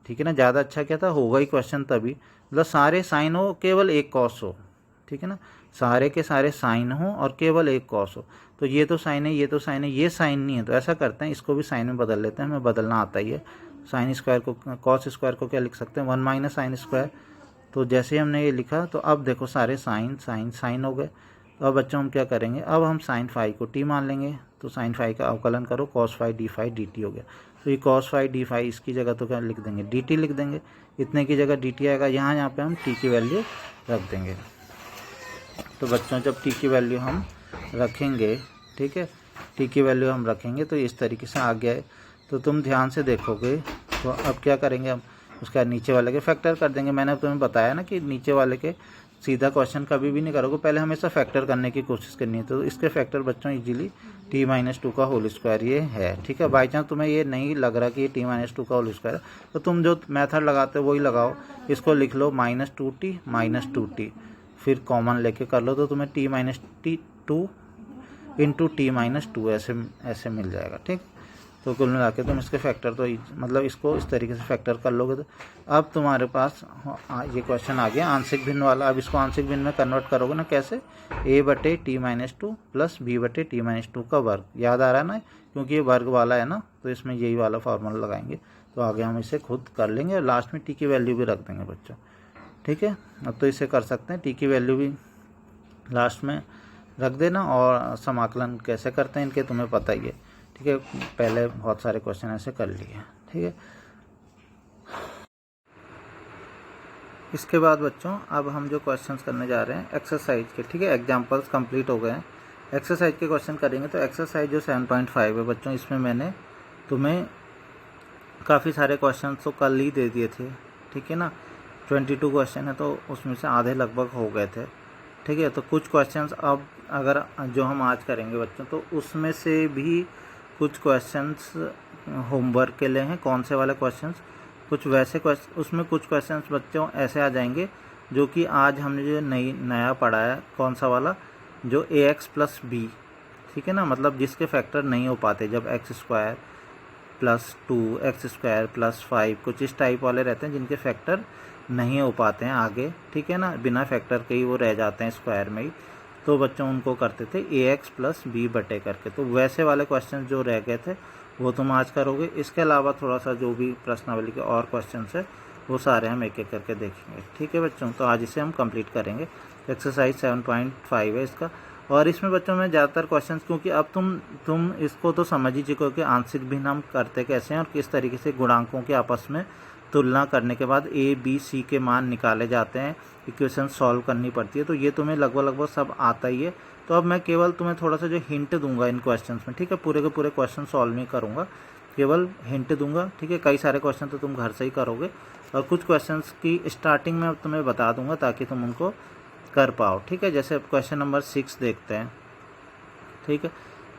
A: ठीक है ना, ज़्यादा अच्छा क्या था, होगा ही क्वेश्चन तभी, मतलब सारे साइन हो केवल एक कॉस हो। ठीक है ना, सारे के सारे साइन हो और केवल एक कॉस हो। तो ये तो साइन है, ये तो साइन है, ये साइन नहीं है, तो ऐसा करते हैं इसको भी साइन में बदल लेते हैं, हमें बदलना आता ही है। साइन स्क्वायर को, कॉस स्क्वायर को क्या लिख सकते हैं, 1 - साइन स्क्वायर। तो जैसे हमने ये लिखा तो अब देखो सारे साइन साइन साइन हो गए। तो अब बच्चों हम क्या करेंगे, अब हम साइन फाई को टी मान लेंगे। तो साइन फाई का अवकलन करो, कॉस फाई डी टी हो गया। तो ये कॉस फाई डी फाई, इसकी जगह तो क्या लिख देंगे, डी टी लिख देंगे, इतने की जगह डी टी आएगा, यहाँ पे हम टी की वैल्यू रख देंगे। तो बच्चों जब टी की वैल्यू हम रखेंगे, ठीक है, टी की वैल्यू हम रखेंगे तो इस तरीके से आ गया है। तो तुम ध्यान से देखोगे तो अब क्या करेंगे, हम उसका नीचे वाले के फैक्टर कर देंगे। मैंने तुम्हें बताया ना कि नीचे वाले के सीधा क्वेश्चन कभी भी नहीं करोगे, पहले हमेशा फैक्टर करने की कोशिश करनी है। तो इसके फैक्टर बच्चों इजीली t-2 का होल स्क्वायर ये है। ठीक है, बाई चांस तुम्हें ये नहीं लग रहा कि ये t-2 का होल स्क्वायर है तो तुम जो मेथड लगाते हो वही लगाओ, इसको लिख लो -2t, फिर कॉमन लेके कर लो तो तुम्हें t-2 × t-2 ऐसे मिल जाएगा। ठीक, तो कुल मिला के तुम इसके फैक्टर तो मतलब इसको इस तरीके से फैक्टर कर लोगे। तो अब तुम्हारे पास ये क्वेश्चन आ गया आंशिक भिन्न वाला। अब इसको आंशिक भिन्न में कन्वर्ट करोगे ना, कैसे, a/t-2 प्लस b/t-2 का वर्ग। याद आ रहा है ना, क्योंकि ये वर्ग वाला है ना, तो इसमें यही वाला फार्मूला लगाएंगे। तो आगे हम इसे खुद कर लेंगे और लास्ट में टी की वैल्यू भी रख देंगे बच्चों, ठीक है। अब तो इसे कर सकते हैं, टी की वैल्यू भी लास्ट में रख देना। और समाकलन कैसे करते हैं इनके तुम्हें पता ही है, ठीक है, पहले बहुत सारे क्वेश्चन ऐसे कर लिए, ठीक है। इसके बाद बच्चों अब हम जो क्वेश्चंस करने जा रहे हैं एक्सरसाइज के, ठीक है, एग्जांपल्स कंप्लीट हो गए हैं। एक्सरसाइज के क्वेश्चन करेंगे। तो एक्सरसाइज जो 7.5 है बच्चों, इसमें मैंने तुम्हें काफ़ी सारे क्वेश्चन तो कल ही दे दिए थे, ठीक है ना। 22 क्वेश्चन है, तो उसमें से आधे लगभग हो गए थे, ठीक है। तो कुछ क्वेश्चंस अब अगर जो हम आज करेंगे बच्चों, तो उसमें से भी कुछ क्वेश्चंस होमवर्क के लिए हैं। कौन से वाले क्वेश्चंस, कुछ वैसे क्वेश्चन, उसमें कुछ क्वेश्चंस बच्चों ऐसे आ जाएंगे जो कि आज हमने जो नया पढ़ा है, कौन सा वाला, जो ax प्लस बी, ठीक है ना, मतलब जिसके फैक्टर नहीं हो पाते, जब x² प्लस 2 x² प्लस 5 कुछ इस टाइप वाले रहते हैं जिनके फैक्टर नहीं हो पाते हैं आगे, ठीक है ना, बिना फैक्टर के ही वो रह जाते हैं स्क्वायर में ही। तो बच्चों उनको करते थे ax प्लस बी बटे करके। तो वैसे वाले क्वेश्चन जो रह गए थे वो तुम आज करोगे। इसके अलावा थोड़ा सा जो भी प्रश्नावली के और क्वेश्चन है वो सारे हम एक एक करके देखेंगे, ठीक है बच्चों। तो आज इसे हम कंप्लीट करेंगे। एक्सरसाइज 7.5 है इसका। और इसमें बच्चों में ज़्यादातर क्वेश्चंस, क्योंकि अब तुम इसको तो समझ ही चुके हो कि आंशिक भिन्न हम करते कैसे हैं और किस तरीके से गुणांकों के आपस में तुलना करने के बाद a, b, c के मान निकाले जाते हैं, इक्वेशन सॉल्व करनी पड़ती है। तो ये तुम्हें लगभग सब आता ही है। तो अब मैं केवल तुम्हें थोड़ा सा जो हिंट दूंगा इन क्वेश्चंस में, ठीक है, पूरे के पूरे क्वेश्चन सॉल्व नहीं करूँगा, केवल हिंट दूंगा, ठीक है। कई सारे क्वेश्चन तो तुम घर से ही करोगे और कुछ क्वेश्चंस की स्टार्टिंग में तुम्हें बता दूंगा ताकि तुम उनको कर पाओ, ठीक है। जैसे क्वेश्चन नंबर 6 देखते हैं, ठीक है।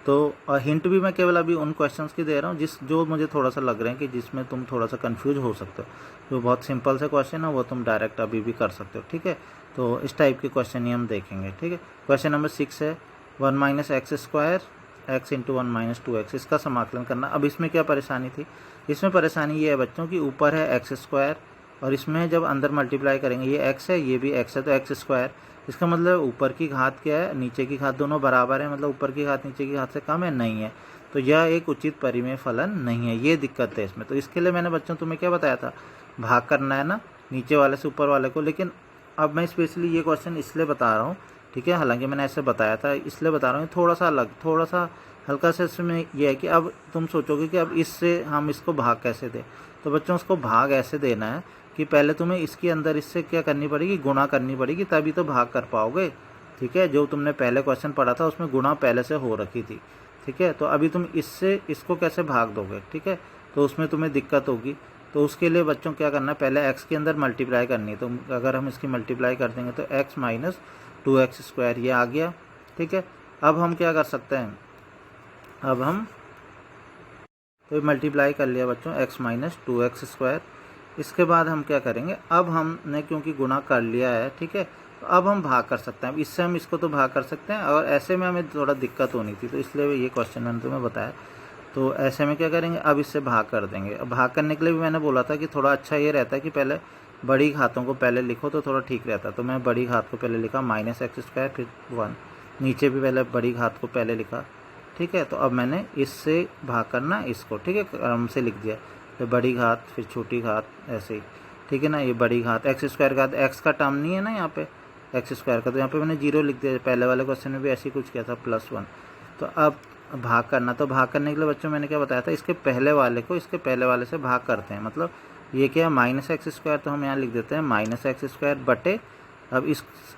A: तो हिंट भी मैं केवल अभी उन क्वेश्चंस की दे रहा हूँ जो मुझे थोड़ा सा लग रहे हैं कि जिसमें तुम थोड़ा सा कंफ्यूज हो सकते हो। जो बहुत सिंपल से क्वेश्चन है वो तुम डायरेक्ट अभी भी कर सकते हो, ठीक है। तो इस टाइप के क्वेश्चन ही हम देखेंगे, ठीक है। क्वेश्चन नंबर 6 है 1 - x² x × 1 - 2x, इसका समाकलन करना। अब इसमें क्या परेशानी थी, इसमें परेशानी ये है बच्चों की ऊपर है x² और इसमें जब अंदर मल्टीप्लाई करेंगे, ये x है ये भी x है, तो x², इसका मतलब ऊपर की घात क्या है, नीचे की घात, दोनों बराबर है, मतलब ऊपर की घात नीचे की घात से कम है, नहीं है। तो यह एक उचित परिमेय फलन नहीं है, ये दिक्कत है इसमें। तो इसके लिए मैंने बच्चों तुम्हें क्या बताया था, भाग करना है ना नीचे वाले से ऊपर वाले को। लेकिन अब मैं स्पेशली ये क्वेश्चन इसलिए बता रहा हूँ, ठीक है, हालांकि मैंने ऐसे बताया था, इसलिए बता रहा हूँ थोड़ा सा अलग, थोड़ा सा हल्का सा इसमें यह है कि अब तुम सोचोगे कि अब इससे हम इसको भाग कैसे दें। तो बच्चों उसको भाग ऐसे देना है कि पहले तुम्हें इसके अंदर इससे क्या करनी पड़ेगी, गुणा करनी पड़ेगी, तभी तो भाग कर पाओगे, ठीक है। जो तुमने पहले क्वेश्चन पढ़ा था उसमें गुणा पहले से हो रखी थी, ठीक है। तो अभी तुम इससे इसको कैसे भाग दोगे, ठीक है, तो उसमें तुम्हें दिक्कत होगी। तो उसके लिए बच्चों क्या करना है, पहले x के अंदर मल्टीप्लाई करनी है। तो अगर हम इसकी मल्टीप्लाई कर देंगे तो x - 2x² ये आ गया, ठीक है। अब हम क्या कर सकते हैं, अब हम तो मल्टीप्लाई कर लिया बच्चों x - 2x²। इसके बाद हम क्या करेंगे, अब हमने क्योंकि गुणा कर लिया है, ठीक है, तो अब हम भाग कर सकते हैं। अब इससे हम इसको तो भाग कर सकते हैं और ऐसे में हमें थोड़ा दिक्कत होनी थी, तो इसलिए ये क्वेश्चन मैंने तुम्हें बताया। तो ऐसे में क्या करेंगे, अब इससे भाग कर देंगे। अब भाग करने के लिए भी मैंने बोला था कि थोड़ा अच्छा ये रहता है कि पहले बड़ी घातों को पहले लिखो तो थोड़ा ठीक रहता। तो मैं बड़ी घात को पहले लिखा -x² फिर 1, नीचे भी पहले बड़ी घात को पहले लिखा, ठीक है। तो अब मैंने इससे भाग करना इसको, ठीक है, क्रम से लिख दिया। तो बड़ी घात फिर छोटी घात ऐसे ही, ठीक है ना। ये बड़ी घात x² घात, x का टर्म नहीं है ना यहाँ पे x² का, तो यहाँ पे मैंने 0 लिख दिया। पहले वाले क्वेश्चन में भी ऐसे ही कुछ किया था +1। तो अब भाग करना, तो भाग करने के लिए बच्चों मैंने क्या बताया था, इसके पहले वाले को इसके पहले वाले से भाग करते हैं। मतलब ये क्या है -x², तो हम यहाँ लिख देते हैं -x² बटे, अब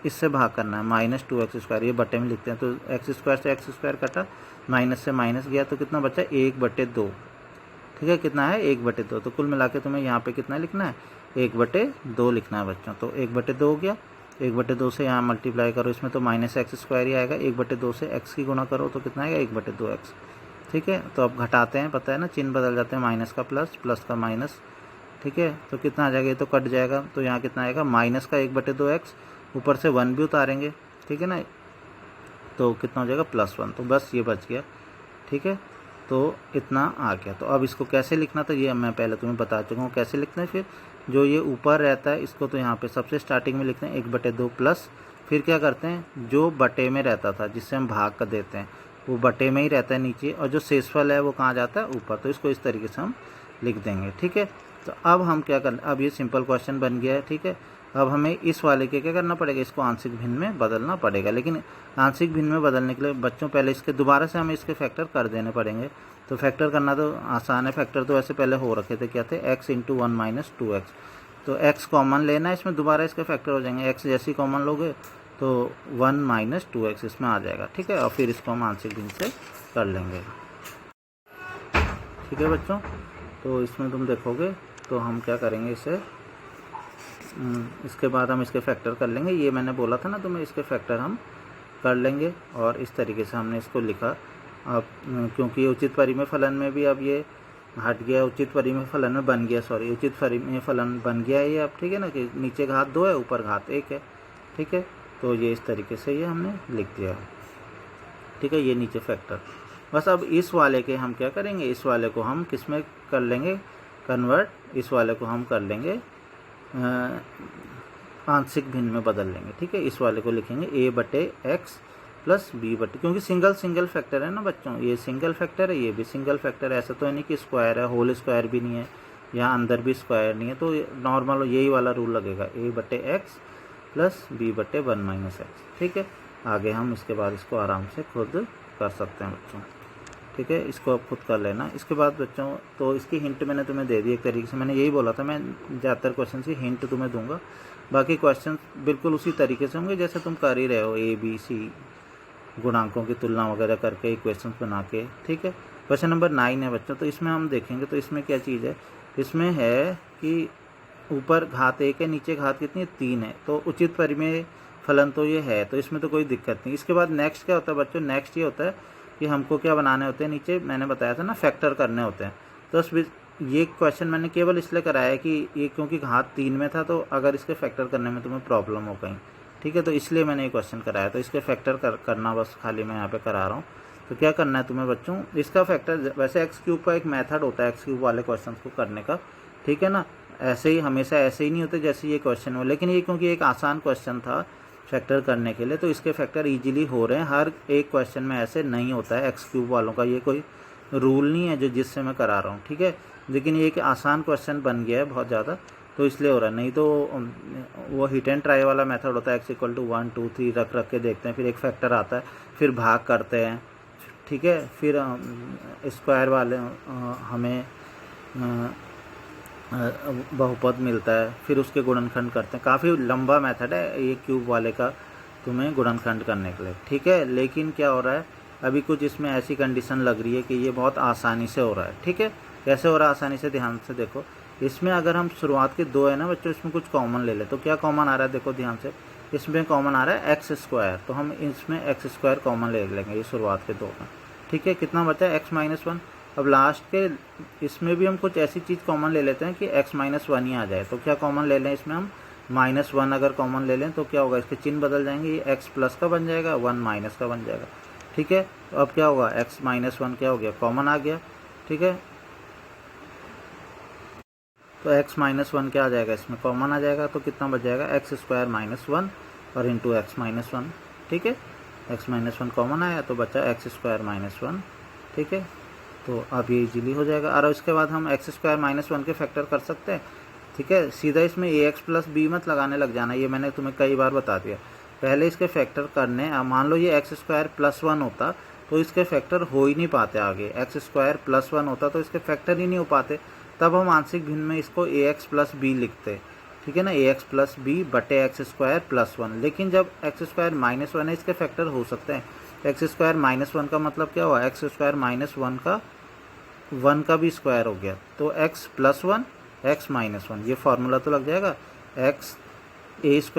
A: इससे भाग करना है -2x², ये बटे में लिखते हैं। तो x² से x² कटा, माइनस से माइनस गया, तो कितना बचा 1/2, ठीक है। कितना है 1/2। तो कुल मिला के तुम्हें यहाँ पे कितना लिखना है 1/2 लिखना है बच्चों। तो 1/2 हो गया, 1/2 से यहाँ मल्टीप्लाई करो, इसमें तो -x² ही आएगा। 1/2 से x की गुणा करो तो कितना आएगा 1/2x, ठीक है। तो अब घटाते हैं, पता है ना, चिन्ह बदल जाते हैं, माइनस का प्लस, प्लस का माइनस, ठीक है। तो कितना आ जाएगा, ये तो कट जाएगा। तो यहाँ कितना आएगा माइनस का 1/2x, ऊपर से 1 भी उतारेंगे, ठीक है ना, तो कितना हो जाएगा +1। तो बस ये बच गया, ठीक है। तो इतना आ गया। तो अब इसको कैसे लिखना था ये मैं पहले तुम्हें बता चुका हूँ कैसे लिखना है। फिर जो ये ऊपर रहता है इसको तो यहाँ पे सबसे स्टार्टिंग में लिखते हैं 1/2 प्लस, फिर क्या करते हैं जो बटे में रहता था जिससे हम भाग कर देते हैं वो बटे में ही रहता है नीचे, और जो शेषफल है वो कहाँ जाता है ऊपर। तो इसको इस तरीके से हम लिख देंगे, ठीक है। तो अब हम क्या करना, अब ये सिंपल क्वेश्चन बन गया है, ठीक है। अब हमें इस वाले के क्या करना पड़ेगा, इसको आंशिक भिन्न में बदलना पड़ेगा। लेकिन आंशिक भिन्न में बदलने के लिए बच्चों पहले इसके दोबारा से हमें इसके फैक्टर कर देने पड़ेंगे। तो फैक्टर करना तो आसान है, फैक्टर तो ऐसे पहले हो रखे थे, क्या थे, x × 1 - 2x। तो x कॉमन लेना है इसमें, दोबारा इसके फैक्टर हो जाएंगे, x जैसी कॉमन लोगे तो 1 - 2x इसमें आ जाएगा, ठीक है। और फिर इसको हम आंशिक भिन्न से कर लेंगे, ठीक है बच्चों। तो इसमें तुम देखोगे तो हम क्या करेंगे इसे, इसके बाद हम इसके फैक्टर कर लेंगे। ये मैंने बोला था ना तुम्हें, इसके फैक्टर हम कर लेंगे और इस तरीके से हमने इसको लिखा। अब क्योंकि उचित परिमेय फलन में भी अब ये हट गया, उचित परिमेय फलन में बन गया, सॉरी उचित परिमेय फलन बन गया है ये अब, ठीक है ना, कि नीचे घात 2 है ऊपर घात 1 है, ठीक है। तो ये इस तरीके से ये हमने लिख दिया, ठीक है। ये नीचे फैक्टर, बस अब इस वाले के हम क्या करेंगे, इस वाले को हम किस में कर लेंगे कन्वर्ट, इस वाले को हम कर लेंगे आंशिक भिन्न में बदल लेंगे, ठीक है। इस वाले को लिखेंगे a/x + b/, क्योंकि सिंगल फैक्टर है ना बच्चों, ये सिंगल फैक्टर है, ये भी सिंगल फैक्टर है। ऐसा तो है नहीं कि स्क्वायर है, होल स्क्वायर भी नहीं है, यहाँ अंदर भी स्क्वायर नहीं है। तो नॉर्मल यही वाला रूल लगेगा, a/x + b/1 - x, ठीक है। आगे हम इसके बाद इसको आराम से खुद कर सकते हैं बच्चों, ठीक है। इसको आप खुद कर लेना। इसके बाद बच्चों तो इसकी हिंट मैंने तुम्हें दे दी एक तरीके से, मैंने यही बोला था मैं ज़्यादातर क्वेश्चन की हिंट तुम्हें दूंगा, बाकी क्वेश्चन बिल्कुल उसी तरीके से होंगे जैसे तुम कर ही रहे हो, ABC गुणांकों की तुलना वगैरह करके इक्वेशंस बना के, ठीक है। क्वेश्चन नंबर 9 है बच्चों। तो इसमें हम देखेंगे तो इसमें क्या चीज़ है, इसमें है कि ऊपर घात 1 है, नीचे घात कितनी है 3 है। तो उचित परिमेय फलन तो ये है, तो इसमें तो कोई दिक्कत नहीं। इसके बाद नेक्स्ट क्या होता है बच्चों, नेक्स्ट ये होता है कि हमको क्या बनाने होते हैं, नीचे मैंने बताया था ना फैक्टर करने होते हैं। तो ये क्वेश्चन मैंने केवल इसलिए कराया है कि ये क्योंकि घात 3 में था, तो अगर इसके फैक्टर करने में तुम्हें प्रॉब्लम हो कहीं, ठीक है, तो इसलिए मैंने ये क्वेश्चन कराया। तो इसके फैक्टर करना बस खाली मैं यहाँ पे करा रहा हूँ। तो क्या करना है तुम्हें बच्चों, इसका फैक्टर वैसे x³ का एक मेथड होता है x³ वाले क्वेश्चन को करने का, ठीक है ना। ऐसे ही हमेशा ऐसे ही नहीं होते जैसे ये क्वेश्चन हो, लेकिन ये क्योंकि एक आसान क्वेश्चन था फैक्टर करने के लिए, तो इसके फैक्टर ईजिली हो रहे हैं। हर एक क्वेश्चन में ऐसे नहीं होता है, x³ वालों का ये कोई रूल नहीं है जो जिससे मैं करा रहा हूँ, ठीक है। लेकिन ये एक आसान क्वेश्चन बन गया है बहुत ज़्यादा, तो इसलिए हो रहा है। नहीं तो वो हिट एंड ट्राई वाला मेथड होता है, x = 1 2 3 रख के देखते हैं, फिर एक फैक्टर आता है, फिर भाग करते हैं, ठीक है। फिर स्क्वायर वाले हमें बहुपद मिलता है, फिर उसके गुणनखंड करते हैं। काफ़ी लंबा मेथड है ये क्यूब वाले का तुम्हें गुणनखंड करने के लिए, ठीक है। लेकिन क्या हो रहा है, अभी कुछ इसमें ऐसी कंडीशन लग रही है कि ये बहुत आसानी से हो रहा है, ठीक है। कैसे हो रहा है आसानी से, ध्यान से देखो। इसमें अगर हम शुरुआत के 2 है ना बच्चों, इसमें कुछ कॉमन ले ले तो क्या कॉमन आ रहा है, देखो ध्यान से। इसमें कॉमन आ रहा है x², तो हम इसमें x² कॉमन ले लेंगे ये शुरुआत के 2 में, ठीक है। कितना बचा है x - 1। अब लास्ट के इसमें भी हम कुछ ऐसी चीज़ कॉमन ले लेते हैं कि x - 1 ही आ जाए। तो क्या कॉमन ले लें इसमें हम, -1 अगर कॉमन ले लें तो क्या होगा, इसके चिन्ह बदल जाएंगे, ये x+ का बन जाएगा, 1 - का बन जाएगा, ठीक है। तो अब क्या होगा, x - 1 क्या हो गया, कॉमन आ गया, ठीक है। तो x - 1 क्या आ जाएगा, इसमें कॉमन आ जाएगा, तो कितना बच जाएगा, x² - 1 और इंटू x - 1, ठीक है। x - 1 कॉमन आया तो बचा x² - 1, ठीक है। तो अब ये इजीली हो जाएगा। और उसके बाद हम x² - 1 के फैक्टर कर सकते हैं, ठीक है। सीधा इसमें ax + b मत लगाने लग जाना, ये मैंने तुम्हें कई बार बता दिया। पहले इसके फैक्टर करने, मान लो ये x² + 1 होता तो इसके फैक्टर हो ही नहीं पाते आगे, x² + 1 होता तो इसके फैक्टर ही नहीं हो पाते, तब हम आंशिक भिन्न में इसको ax + b लिखते, ठीक है ना, ax + b/x² + 1। लेकिन जब x² - 1 है, इसके फैक्टर हो सकते हैं। x² - 1 का मतलब क्या हुआ, x² - 1 का भी स्क्वायर हो गया, तो x + 1 x - 1, ये फार्मूला तो लग जाएगा, x a²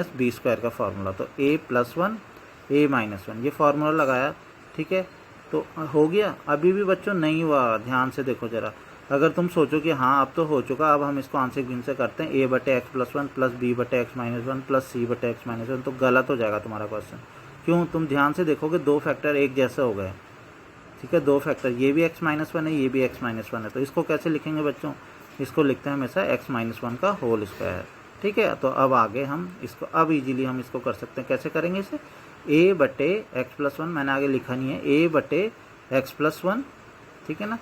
A: - b² का फार्मूला, तो a + 1 a - 1 ये फार्मूला लगाया, ठीक है। तो हो गया। अभी भी बच्चों नहीं हुआ, ध्यान से देखो जरा। अगर तुम सोचो कि हाँ अब तो हो चुका, अब हम इसको आंशिक भिन्न से करते हैं, a/x + 1 + b/x - 1 + c/x - 1, तो गलत हो जाएगा तुम्हारा क्वेश्चन। क्यों, तुम ध्यान से देखोगे 2 फैक्टर एक जैसे हो गए, ठीक है, 2 फैक्टर, ये भी x-1 है, ये भी x-1 है, तो इसको कैसे लिखेंगे बच्चों, इसको लिखते हैं हमेशा x-1 का होल स्क्वायर। ठीक है, तो अब आगे हम इसको अब इजीली हम इसको कर सकते हैं। कैसे करेंगे इसे, a/x+1, मैंने आगे लिखा नहीं है, a/x+1, ठीक है ना,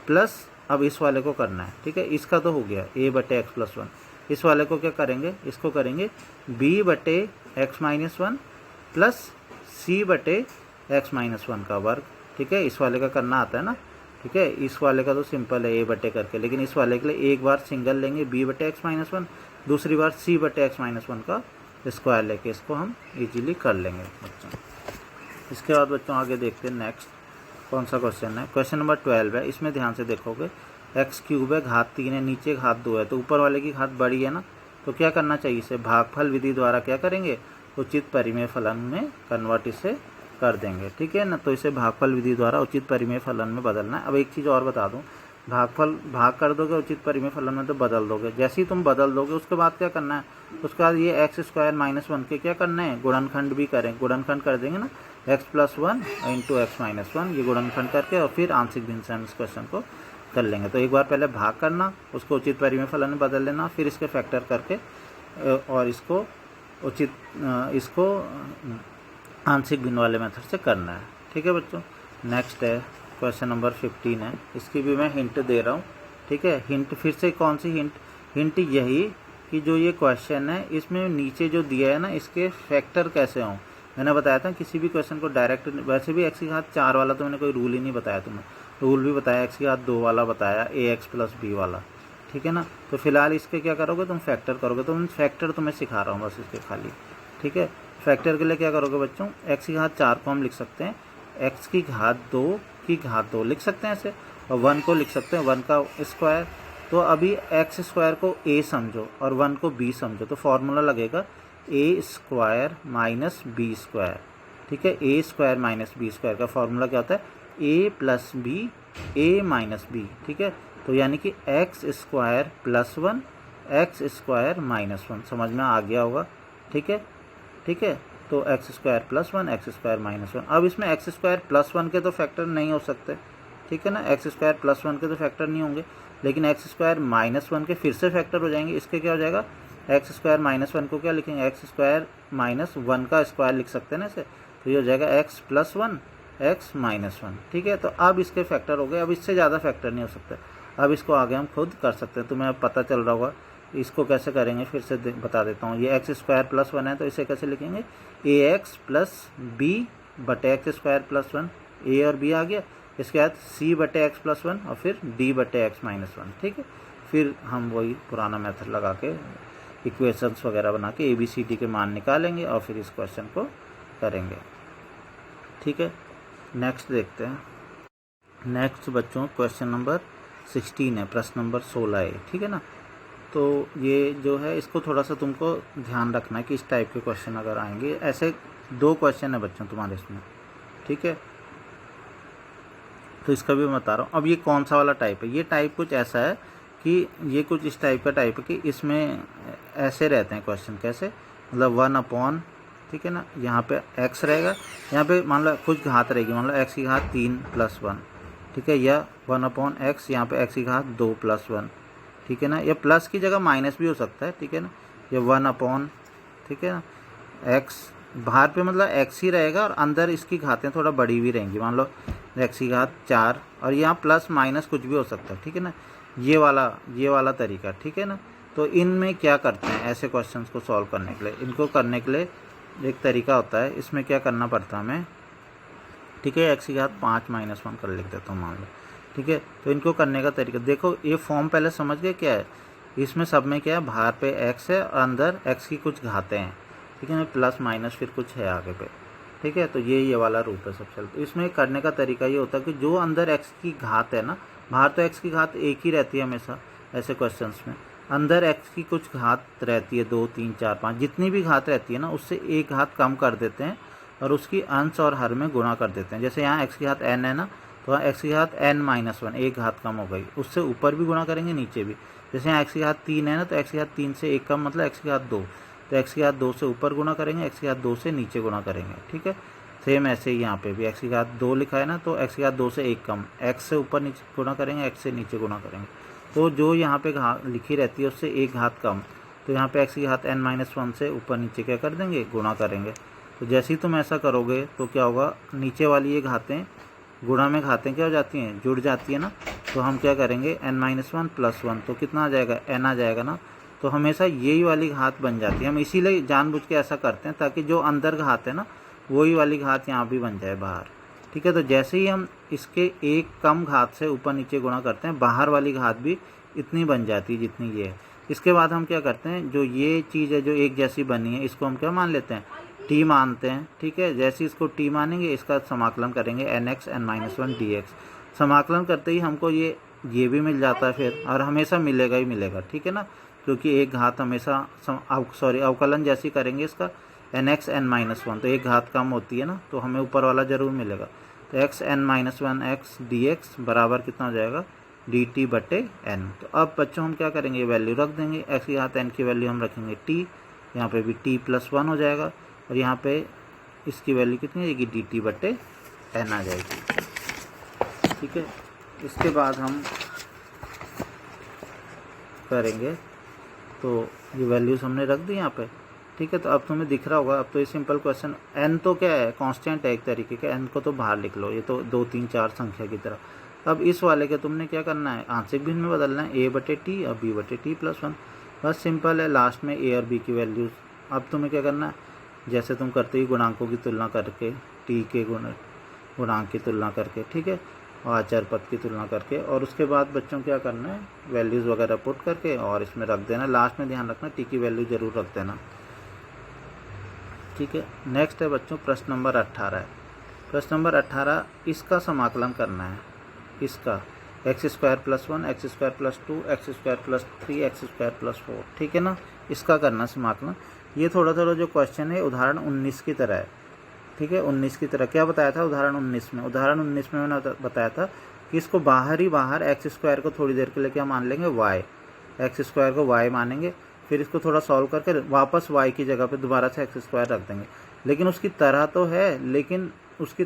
A: प्लस अब इस वाले को करना है। ठीक है, इसका तो हो गया a/x+1, इस वाले को क्या करेंगे, इसको करेंगे b/x-1 प्लस c/x-1 का वर्ग। ठीक है, इस वाले का करना आता है ना। ठीक है, इस वाले का तो सिंपल है a/, करके, लेकिन इस वाले के लिए एक बार सिंगल लेंगे b/x-1, दूसरी बार c/x-1 का स्क्वायर लेके इसको हम इजीली कर लेंगे बच्चों। इसके बाद बच्चों आगे देखते हैं नेक्स्ट कौन सा क्वेश्चन है। क्वेश्चन नंबर 12 है, इसमें ध्यान से देखोगे x³ है, घात 3 है, नीचे घात 2 है, तो ऊपर वाले की घात बड़ी है ना, तो क्या करना चाहिए, इसे भागफल विधि द्वारा क्या करेंगे, उचित परिमेय फलन में कन्वर्ट इसे कर देंगे। ठीक है ना, तो इसे भागफल विधि द्वारा उचित परिमेय फलन में बदलना है। अब एक चीज़ और बता दूं, भाग कर दोगे उचित परिमेय फलन में तो बदल दोगे, जैसे ही तुम बदल दोगे उसके बाद क्या करना है, उसके बाद ये x² - 1 के क्या करना है, गुणनखंड भी करें, गुणनखंड कर देंगे ना, x+1 × x-1, ये गुणनखंड करके और फिर आंशिक भिन्न से हम इस क्वेश्चन को कर लेंगे। तो एक बार पहले भाग करना, उसको उचित परिमेय फलन में बदल लेना, फिर इसके फैक्टर करके और इसको इसको आंशिक भिन्न वाले मेथड से करना है। ठीक है बच्चों, नेक्स्ट है क्वेश्चन नंबर 15 है, इसकी भी मैं हिंट दे रहा हूँ। ठीक है, हिंट फिर से कौन सी हिंट यही कि जो ये क्वेश्चन है इसमें नीचे जो दिया है ना, इसके फैक्टर कैसे हों। मैंने बताया था किसी भी क्वेश्चन को डायरेक्ट, वैसे भी x⁴ वाला तो मैंने कोई रूल ही नहीं बताया तुम्हें, रूल भी बताया x⁴ वाला बताया, ax + b वाला। ठीक है ना, तो फिलहाल इसके क्या करोगे तुम, फैक्टर करोगे, तो मैं फैक्टर तुम्हें सिखा रहा हूँ बस इसके खाली। ठीक है, फैक्टर के लिए क्या करोगे बच्चों, x⁴ को हम लिख सकते हैं x⁴ लिख सकते हैं ऐसे, और 1 को लिख सकते हैं 1 का स्क्वायर। तो अभी x² को a समझो और 1 को b समझो, तो फॉर्मूला लगेगा a² - b²। ठीक है, a² - b² का फॉर्मूला क्या होता है, a + b a - b। ठीक है, तो यानी कि x² + 1 x² - 1, समझ में आ गया होगा। ठीक है, तो x² + 1 x² - 1। अब इसमें x² + 1 के तो फैक्टर नहीं हो सकते। ठीक है ना, x² + 1 के तो फैक्टर नहीं होंगे, लेकिन x² - 1 के फिर से फैक्टर हो जाएंगे। इसके क्या हो जाएगा, x² - 1 को क्या लिखेंगे, x² - 1 का स्क्वायर लिख सकते हैं ना इसे, तो ये हो जाएगा x + 1 x - 1। ठीक है, तो अब इसके फैक्टर हो गए, अब इससे ज़्यादा फैक्टर नहीं हो सकते। अब इसको आगे हम खुद कर सकते हैं, तुम्हें अब पता चल रहा होगा इसको कैसे करेंगे, फिर से बता देता हूँ। ये x² + 1 है, तो इसे कैसे लिखेंगे, ax + b/x² + 1, a और b आ गया, इसके बाद c/x + 1 और फिर d/x - 1। ठीक है, फिर हम वही पुराना मेथड लगा के इक्वेशंस वगैरह बना के ABCD के मान निकालेंगे और फिर इस क्वेश्चन को करेंगे। ठीक है, नेक्स्ट देखते हैं। नेक्स्ट बच्चों क्वेश्चन नंबर 16 है, प्रश्न नंबर 16 है। ठीक है ना, तो ये जो है इसको थोड़ा सा तुमको ध्यान रखना है कि इस टाइप के क्वेश्चन अगर आएंगे, ऐसे 2 क्वेश्चन है बच्चों तुम्हारे इसमें। ठीक है, तो इसका भी मैं बता रहा हूँ। अब ये कौन सा वाला टाइप है, ये टाइप कुछ ऐसा है कि ये कुछ इस टाइप का टाइप है कि इसमें ऐसे रहते हैं क्वेश्चन, कैसे, मतलब 1/, ठीक है ना, यहाँ पे x रहेगा, यहाँ पे मान लो कुछ घात रहेगी, मान लो x³ 3 + 1। ठीक है, या 1/x, यहाँ पे x³ 2 + 1। ठीक है ना, या प्लस की जगह माइनस भी हो सकता है। ठीक है ना, ये 1/, ठीक है ना, x बाहर पे मतलब x ही रहेगा और अंदर इसकी घातें थोड़ा बड़ी भी रहेंगी, मान लो x³ 4, और यहाँ प्लस माइनस कुछ भी हो सकता है। ठीक है ना, ये वाला तरीका। ठीक है ना, तो इनमें क्या करते हैं ऐसे क्वेश्चंस को सॉल्व करने के लिए, इनको करने के लिए एक तरीका होता है, इसमें क्या करना पड़ता है हमें। ठीक है, x³ 5 - 1 कर लिख देता हूँ मान लो। ठीक है, तो इनको करने का तरीका देखो, ये फॉर्म पहले समझ गए क्या है, इसमें सब में क्या है, बाहर पे x है और अंदर x की कुछ घातें हैं। ठीक है ना, प्लस माइनस फिर कुछ है आगे पे। ठीक है, तो ये वाला रूप है सबसे। तो इसमें करने का तरीका ये होता है कि जो अंदर x की घात है ना, बाहर तो x की घात एक ही रहती है हमेशा ऐसे क्वेश्चंस में, अंदर x की कुछ घात रहती है 2 3 4 5, जितनी भी घात रहती है ना उससे एक घात कम कर देते हैं और उसकी अंश और हर में गुणा कर देते हैं। जैसे यहाँ x की घात n है ना, तो x की घात n - 1, एक घात कम हो गई, उससे ऊपर भी गुणा करेंगे नीचे भी। जैसे यहाँ x की घात 3 है ना, तो x की घात 3 से एक कम मतलब x की घात 2, तो x की घात 2 से ऊपर गुणा करेंगे, x की घात 2 से नीचे गुणा करेंगे। ठीक है, सेम ऐसे ही यहाँ पे भी x की घात 2 लिखा है ना, तो x की घात 2 से 1 कम, x से ऊपर नीचे गुणा करेंगे, x से नीचे गुणा करेंगे, तो जो यहाँ पे घात लिखी रहती है उससे 1 घात कम, तो यहाँ पे x की घात n-1 से ऊपर नीचे क्या कर देंगे, गुणा करेंगे। तो जैसे ही तुम ऐसा करोगे तो क्या होगा, नीचे वाली ये घातें गुणा में घातें क्या हो जाती हैं, जुड़ जाती है ना, तो हम क्या करेंगे n-1 + 1, तो कितना आ जाएगा, n आ जाएगा ना। तो हमेशा यही वाली घात बन जाती है, हम इसीलिए जानबूझ के ऐसा करते हैं ताकि जो अंदर घात है ना वही वाली घात यहाँ भी बन जाए बाहर, ठीक है। तो जैसे ही हम इसके एक कम घात से ऊपर नीचे गुणा करते हैं, बाहर वाली घात भी इतनी बन जाती है जितनी ये है। इसके बाद हम क्या करते हैं, जो ये चीज़ है जो एक जैसी बनी है इसको हम क्या मान लेते हैं, t मानते हैं, ठीक है। जैसे इसको t मानेंगे इसका समाकलन करेंगे nx n-1 dx, समाकलन करते ही हमको ये भी मिल जाता है फिर, और हमेशा मिलेगा ही मिलेगा, ठीक है ना, क्योंकि एक घात हमेशा अवकलन जैसी करेंगे इसका nx n-1, तो एक घात कम होती है ना, तो हमें ऊपर वाला ज़रूर मिलेगा। तो x n-1 x dx बराबर कितना हो जाएगा, dt/n। तो अब बच्चों हम क्या करेंगे, वैल्यू रख देंगे, x की घात n की वैल्यू हम रखेंगे t, यहाँ पे भी t+1 हो जाएगा, और यहाँ पे इसकी वैल्यू कितनी आ जाएगी, dt/n आ जाएगी, ठीक है। इसके बाद हम करेंगे, तो ये वैल्यूज हमने रख दी यहाँ पे, ठीक है। तो अब तुम्हें दिख रहा होगा, अब तो ये सिंपल क्वेश्चन, n तो क्या है, कांस्टेंट है एक तरीके का, n को तो बाहर लिख लो, ये तो 2 3 4 संख्या की तरह। अब इस वाले के तुमने क्या करना है, आंशिक भिन्न में बदलना है, a/t और b/t+1, बस सिंपल है, लास्ट में a और b की वैल्यूज। अब तुम्हें क्या करना है, जैसे तुम करते ही गुणांकों की तुलना करके, t के गुणांक की तुलना करके, ठीक है, और अचर पद की तुलना करके, और उसके बाद बच्चों क्या करना है, वैल्यूज़ वगैरह पुट करके और इसमें रख देना। लास्ट में ध्यान रखना t की वैल्यू ज़रूर रख देना, ठीक है। नेक्स्ट है बच्चों प्रश्न नंबर 18 है। प्रश्न नंबर 18, इसका समाकलन करना है, इसका x² + 1 x² + 2 x² + 3 x² + 4, ठीक है ना, इसका करना समाकलन। ये थोड़ा जो क्वेश्चन है उदाहरण 19 की तरह है, ठीक है, 19 की तरह। क्या बताया था उदाहरण 19 में, उदाहरण 19 में मैंने बताया था कि इसको बाहर ही बाहर x² को थोड़ी देर के लिए क्या मान लेंगे, y, x² को y मानेंगे, फिर इसको थोड़ा सॉल्व करके वापस y की जगह पे दोबारा से x² रख देंगे। लेकिन उसकी तरह तो है, लेकिन उसकी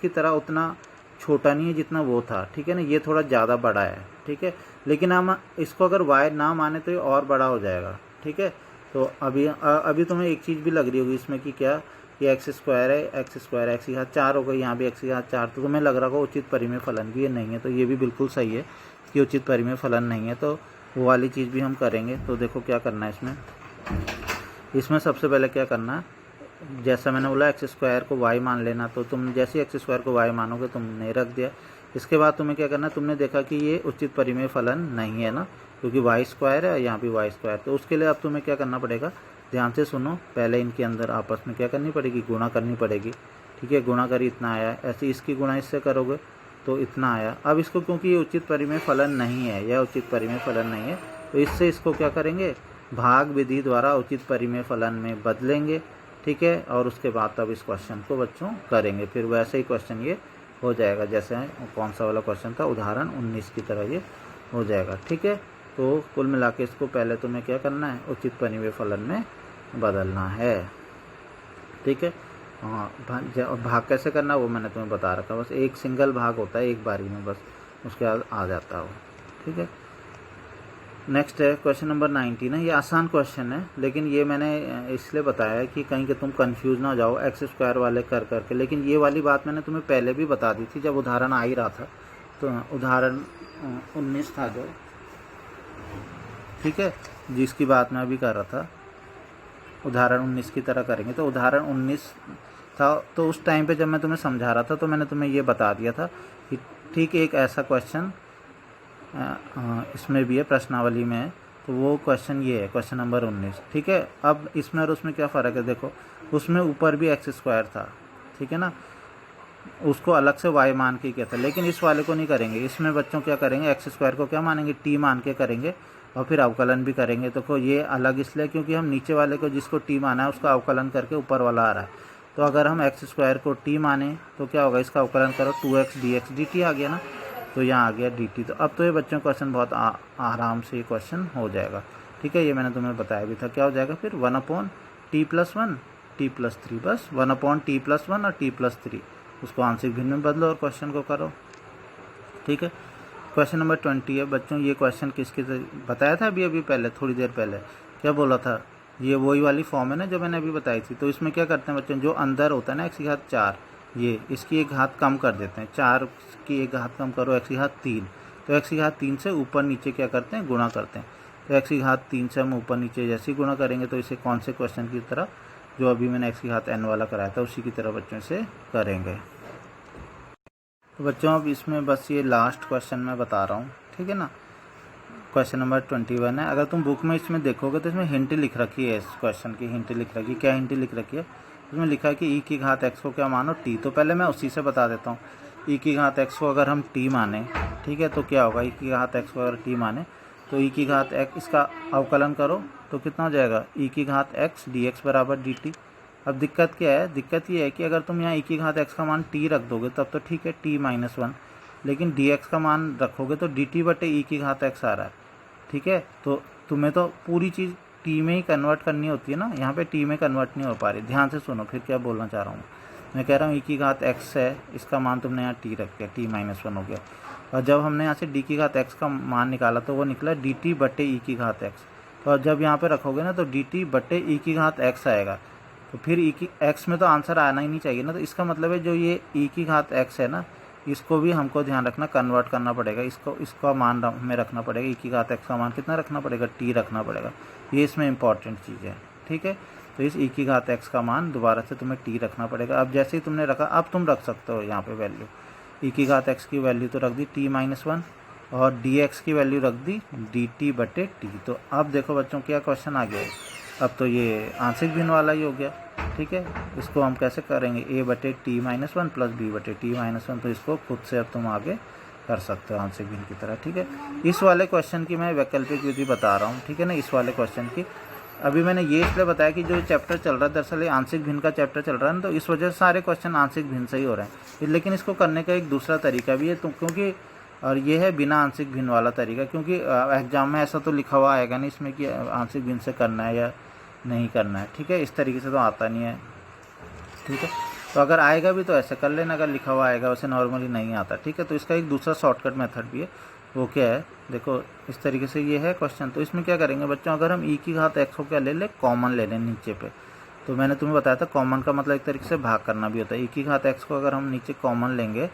A: तरह उतना छोटा नहीं है जितना वो था, ठीक है ना, ये थोड़ा ज़्यादा बड़ा है, ठीक है। लेकिन हम इसको अगर y ना माने तो ये और बड़ा हो जाएगा, ठीक है। तो अभी तुम्हें एक चीज़ भी लग रही होगी इसमें कि क्या, कि x² है, x की घात 4 हो गई, यहाँ भी x की घात 4, तो तुम्हें लग रहा होगा उचित परिमेय फलन भी ये नहीं है, तो ये भी बिल्कुल सही है कि उचित परिमेय फलन नहीं है, तो वो वाली चीज़ भी हम करेंगे। तो देखो क्या करना है इसमें सबसे पहले क्या करना है, जैसा मैंने बोला x² को y मान लेना, तो तुम जैसे x² को y मानोगे तुमने रख दिया। इसके बाद तुम्हें क्या करना है, तुमने देखा कि ये उचित परिमेय फलन नहीं है ना, क्योंकि y² है, यहाँ भी y², तो उसके लिए अब तुम्हें क्या करना पड़ेगा, ध्यान से सुनो, पहले इनके अंदर आपस में क्या करनी पड़ेगी, गुणा करनी पड़ेगी, ठीक है। गुणा करी इतना आया, ऐसे इसकी गुणा इससे करोगे तो इतना आया। अब इसको क्योंकि ये उचित परिमेय फलन नहीं है, यह उचित परिमेय फलन नहीं है, तो इससे इसको क्या करेंगे, भाग विधि द्वारा उचित परिमेय फलन में बदलेंगे, ठीक है। और उसके बाद तब इस क्वेश्चन को बच्चों करेंगे, फिर वैसे ही क्वेश्चन ये हो जाएगा जैसे कौन सा वाला क्वेश्चन था, उदाहरण 19 की तरह ये हो जाएगा, ठीक है। तो कुल मिला के इसको पहले तुम्हें क्या करना है, उचित परिमेय फलन में बदलना है, ठीक है। हाँ, भाग कैसे करना वो मैंने तुम्हें बता रखा, बस एक सिंगल भाग होता है एक बारी में, बस उसके बाद आ जाता है वो, ठीक है। नेक्स्ट है क्वेश्चन नंबर 19 है, ये आसान क्वेश्चन है, लेकिन ये मैंने इसलिए बताया है कि कहीं कि तुम कंफ्यूज ना हो जाओ x² वाले कर करके। लेकिन ये वाली बात मैंने तुम्हें पहले भी बता दी थी जब उदाहरण आ ही रहा था, तो उदाहरण 19 था जो, ठीक है, जिसकी बात मैं अभी कर रहा था, उदाहरण 19 की तरह करेंगे। तो उदाहरण 19 था, तो उस टाइम पे जब मैं तुम्हें समझा रहा था तो मैंने तुम्हें ये बता दिया था कि ठीक एक ऐसा क्वेश्चन इसमें भी है, प्रश्नावली में है, तो वो क्वेश्चन ये है, क्वेश्चन नंबर 19, ठीक है। अब इसमें और उसमें क्या फ़र्क है, देखो उसमें ऊपर भी x² था, ठीक है ना, उसको अलग से y मान के किया था, लेकिन इस वाले को नहीं करेंगे। इसमें बच्चों क्या करेंगे, x² को क्या मानेंगे, t मान के करेंगे, और फिर अवकलन भी करेंगे। तो ये अलग इसलिए क्योंकि हम नीचे वाले को जिसको t माना है उसका अवकलन करके ऊपर वाला आ रहा है। तो अगर हम x² को t माने तो क्या होगा, इसका अवकलन करो 2x dx dt आ गया ना, तो यहाँ आ गया dt। तो अब तो ये बच्चों क्वेश्चन बहुत आराम से ये क्वेश्चन हो जाएगा, ठीक है। ये मैंने तुम्हें बताया भी था, क्या हो जाएगा फिर 1/t+1 t+3, बस 1/t+1 और t+3, उसको आंशिक भिन्न में बदलो और क्वेश्चन को करो। ठीक है, क्वेश्चन नंबर 20 है बच्चों। ये क्वेश्चन किसके बताया था अभी पहले, थोड़ी देर पहले क्या बोला था, ये वही वाली फॉर्म है ना जो मैंने अभी बताई थी। तो इसमें क्या करते हैं बच्चों, जो अंदर होता है ना x⁴, ये इसकी एक घात कम कर देते हैं, 4 की एक घात कम करो x⁴, तो x⁴ से ऊपर नीचे क्या करते हैं, गुणा करते हैं। तो x⁴ से हम ऊपर नीचे जैसे ही गुणा करेंगे तो इसे कौन से क्वेश्चन की तरह, जो अभी मैंने x⁴n वाला कराया था उसी की तरह बच्चों से करेंगे। तो बच्चों अब इसमें बस ये लास्ट क्वेश्चन मैं बता रहा हूँ, ठीक है ना। क्वेश्चन नंबर 21 है। अगर तुम बुक में इसमें देखोगे तो इसमें हिंट लिख रखी है, इस क्वेश्चन की हिंट लिख रखी है। क्या हिंट लिख रखी है, इसमें लिखा है कि e⁻x को क्या मानो, t। तो पहले मैं उसी से बता देता हूँ। e⁻x को अगर हम t माने, ठीक है, तो क्या होगा, e⁻x को अगर t माने तो e⁻x इसका अवकलन करो तो कितना हो जाएगा, e⁻x dx बराबर dt। अब दिक्कत क्या है, दिक्कत ये है कि अगर तुम यहाँ e⁻x का मान t रख दोगे तब तो ठीक है, t-1, लेकिन dx का मान रखोगे तो dt/e⁻x आ रहा है, ठीक है। तो तुम्हें तो पूरी चीज़ t में ही कन्वर्ट करनी होती है ना, यहाँ पे t में कन्वर्ट नहीं हो पा रही। ध्यान से सुनो फिर क्या बोलना चाह रहा हूँ मैं कह रहा हूँ e⁻x है, इसका मान तुमने यहाँ t रख दिया, t-1 हो गया। और जब हमने यहाँ से d⁻x का मान निकाला तो वो निकला dt/e⁻x। तो जब यहाँ पे रखोगे ना तो dt/e⁻x आएगा। तो फिर x में तो आंसर आना ही नहीं चाहिए ना। तो इसका मतलब है जो ये e⁻x है ना, इसको भी हमको ध्यान रखना, कन्वर्ट करना पड़ेगा, इसका मान हमें रखना पड़ेगा, e⁻x का मान कितना रखना पड़ेगा, t रखना पड़ेगा। ये इसमें इंपॉर्टेंट चीज़ है, ठीक है। तो इस e⁻x का मान दोबारा से तुम्हें t रखना पड़ेगा। अब जैसे ही तुमने रखा, अब तुम रख सकते हो यहाँ पे वैल्यू, e⁻x की वैल्यू तो रख दी t-1 और dx की वैल्यू रख दी dt/t। तो अब देखो बच्चों क्या क्वेश्चन आ गया है, अब तो ये आंशिक भिन्न वाला ही हो गया, ठीक है। इसको हम कैसे करेंगे, a/t-1 प्लस b/t-1। तो इसको खुद से अब तुम आगे कर सकते हो आंशिक भिन्न की तरह, ठीक है। इस वाले क्वेश्चन की मैं वैकल्पिक विधि बता रहा हूँ, ठीक है ना। इस वाले क्वेश्चन की अभी मैंने ये इसलिए बताया कि जो चैप्टर चल रहा है दरअसल ये आंशिक भिन्न का चैप्टर चल रहा है ना, तो इस वजह से सारे क्वेश्चन आंशिक भिन्न से ही हो रहे हैं। लेकिन इसको करने का एक दूसरा तरीका भी है, तो क्योंकि और ये है बिना आंशिक भिन्न वाला तरीका, क्योंकि एग्जाम में ऐसा तो लिखा हुआ आएगा नहीं इसमें कि आंशिक भिन्न से करना है या नहीं करना है, ठीक है। इस तरीके से तो आता नहीं है, ठीक है। तो अगर आएगा भी तो ऐसे कर लेना, अगर लिखा हुआ आएगा वैसे नॉर्मली नहीं आता, ठीक है। तो इसका एक दूसरा शॉर्टकट मेथड भी है, वो क्या है, देखो इस तरीके से ये है क्वेश्चन। तो इसमें क्या करेंगे बच्चों, अगर हम e⁻x को क्या ले लें, कॉमन ले लें नीचे पे। तो मैंने तुम्हें बताया था कॉमन का मतलब एक तरीके से भाग करना भी होता है। e⁻x को अगर हम नीचे कॉमन लेंगे,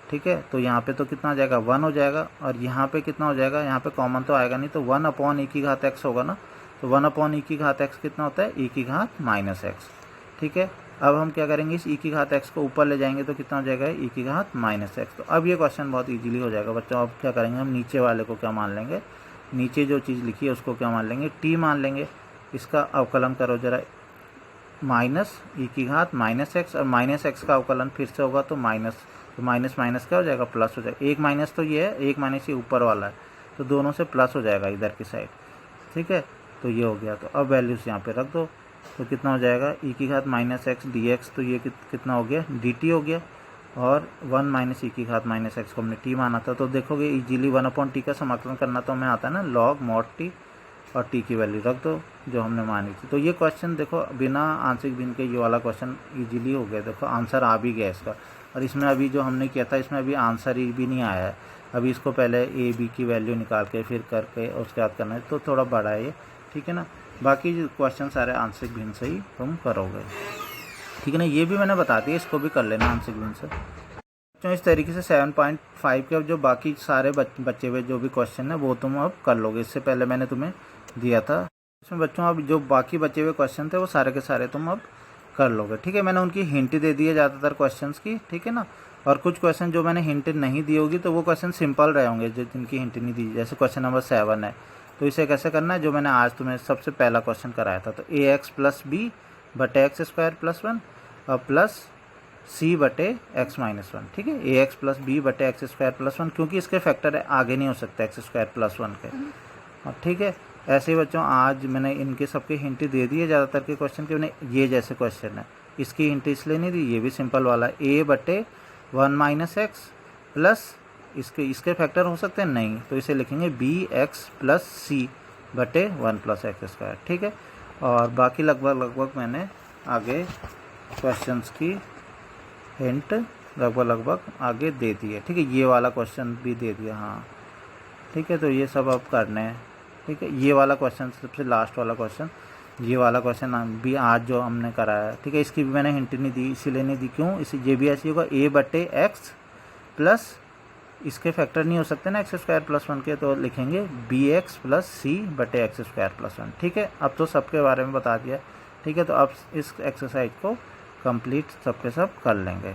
A: ठीक है, तो यहाँ पे तो कितना आ जाएगा, 1 हो जाएगा। और यहाँ पे कितना हो जाएगा, यहाँ पे कॉमन तो आएगा नहीं, तो 1/e⁻x होगा ना। तो 1/e⁻x कितना होता है, e⁻x, ठीक है। अब हम क्या करेंगे, इस e⁻x को ऊपर ले जाएंगे तो कितना हो जाएगा, e⁻x। तो अब ये क्वेश्चन बहुत इजीली हो जाएगा बच्चों। अब क्या करेंगे, हम नीचे वाले को क्या मान लेंगे, नीचे जो चीज़ लिखी है उसको क्या मान लेंगे, t मान लेंगे। इसका अवकलन करो जरा, -e⁻x, और -x का अवकलन फिर से होगा तो माइनस, तो माइनस माइनस क्या हो जाएगा, प्लस हो जाएगा। एक माइनस तो ये है, एक माइनस ये ऊपर वाला है, तो दोनों से प्लस हो जाएगा इधर की साइड, ठीक है। तो ये हो गया। तो अब वैल्यूज़ यहाँ पे रख दो, तो कितना हो जाएगा, e⁻x dx, तो ये कितना हो गया, dt हो गया। और 1 - e⁻x को हमने t माना था। तो देखोगे इजीली 1/t का समाकलन करना तो हमें आता है ना, log mod t, और t की वैल्यू रख दो जो हमने मानी थी। तो ये क्वेश्चन देखो बिना आंशिक भिन्न के ये वाला क्वेश्चन इजीली हो गया। देखो आंसर आ भी गया इसका। और इसमें अभी जो हमने किया था इसमें अभी आंसर ही भी नहीं आया है। अभी इसको पहले ए बी की वैल्यू निकाल के फिर करके उसके बाद करना है, तो थोड़ा बड़ा है ये, ठीक है ना। बाकी जो क्वेश्चन सारे आंशिक भिन्न से ही तुम करोगे, ठीक है ना। ये भी मैंने बता दिया, इसको भी कर लेना आंशिक भिन्न से। तो इस तरीके से 7.5 के जो बाकी सारे बचे हुए जो भी क्वेश्चन है वो तुम अब कर लोगे। इससे पहले मैंने तुम्हें दिया था इसमें बच्चों, अब जो बाकी बचे हुए क्वेश्चन थे वो सारे के सारे तुम अब कर लोगे, ठीक है। मैंने उनकी हिंट दे दी है ज़्यादातर क्वेश्चंस की, ठीक है ना। और कुछ क्वेश्चन जो मैंने हिंट नहीं दी होगी तो वो क्वेश्चन सिंपल रहे होंगे, जो जिनकी हिंट नहीं दी। जैसे क्वेश्चन नंबर 7 है, तो इसे कैसे करना है, जो मैंने आज तुम्हें सबसे पहला क्वेश्चन कराया था। तो ax + b/x² + 1 और प्लस c/x-1, ठीक है। ax + b/x² + 1, क्योंकि इसके फैक्टर आगे नहीं हो सकते x² + 1 के, ठीक है। ऐसे ही बच्चों आज मैंने इनके सबके हिंट दे दी है ज़्यादातर के क्वेश्चन के। मैंने ये जैसे क्वेश्चन है इसकी हिंट इसलिए नहीं दी, ये भी सिंपल वाला a/1 - x प्लस इसके फैक्टर हो सकते हैं नहीं, तो इसे लिखेंगे bx + c/1 + x², ठीक है। और बाकी लगभग मैंने आगे क्वेश्चंस की हिंट लगभग आगे दे दी है। ठीक है, ये वाला क्वेश्चन भी दे दिया। हाँ ठीक है, तो ये सब अब करने हैं। ठीक है, ये वाला क्वेश्चन सबसे लास्ट वाला क्वेश्चन, ये वाला क्वेश्चन भी आज जो हमने कराया है। ठीक है, इसकी भी मैंने हिंट नहीं दी, इसीलिए नहीं दी, क्यों, इसी ये भी ऐसे होगा a/x प्लस इसके फैक्टर नहीं हो सकते ना x² + 1 के, तो लिखेंगे bx + c/x² + 1। ठीक है, अब तो सबके बारे में बता दिया। ठीक है, तो अब इस एक्सरसाइज को कंप्लीट सब के सब कर लेंगे।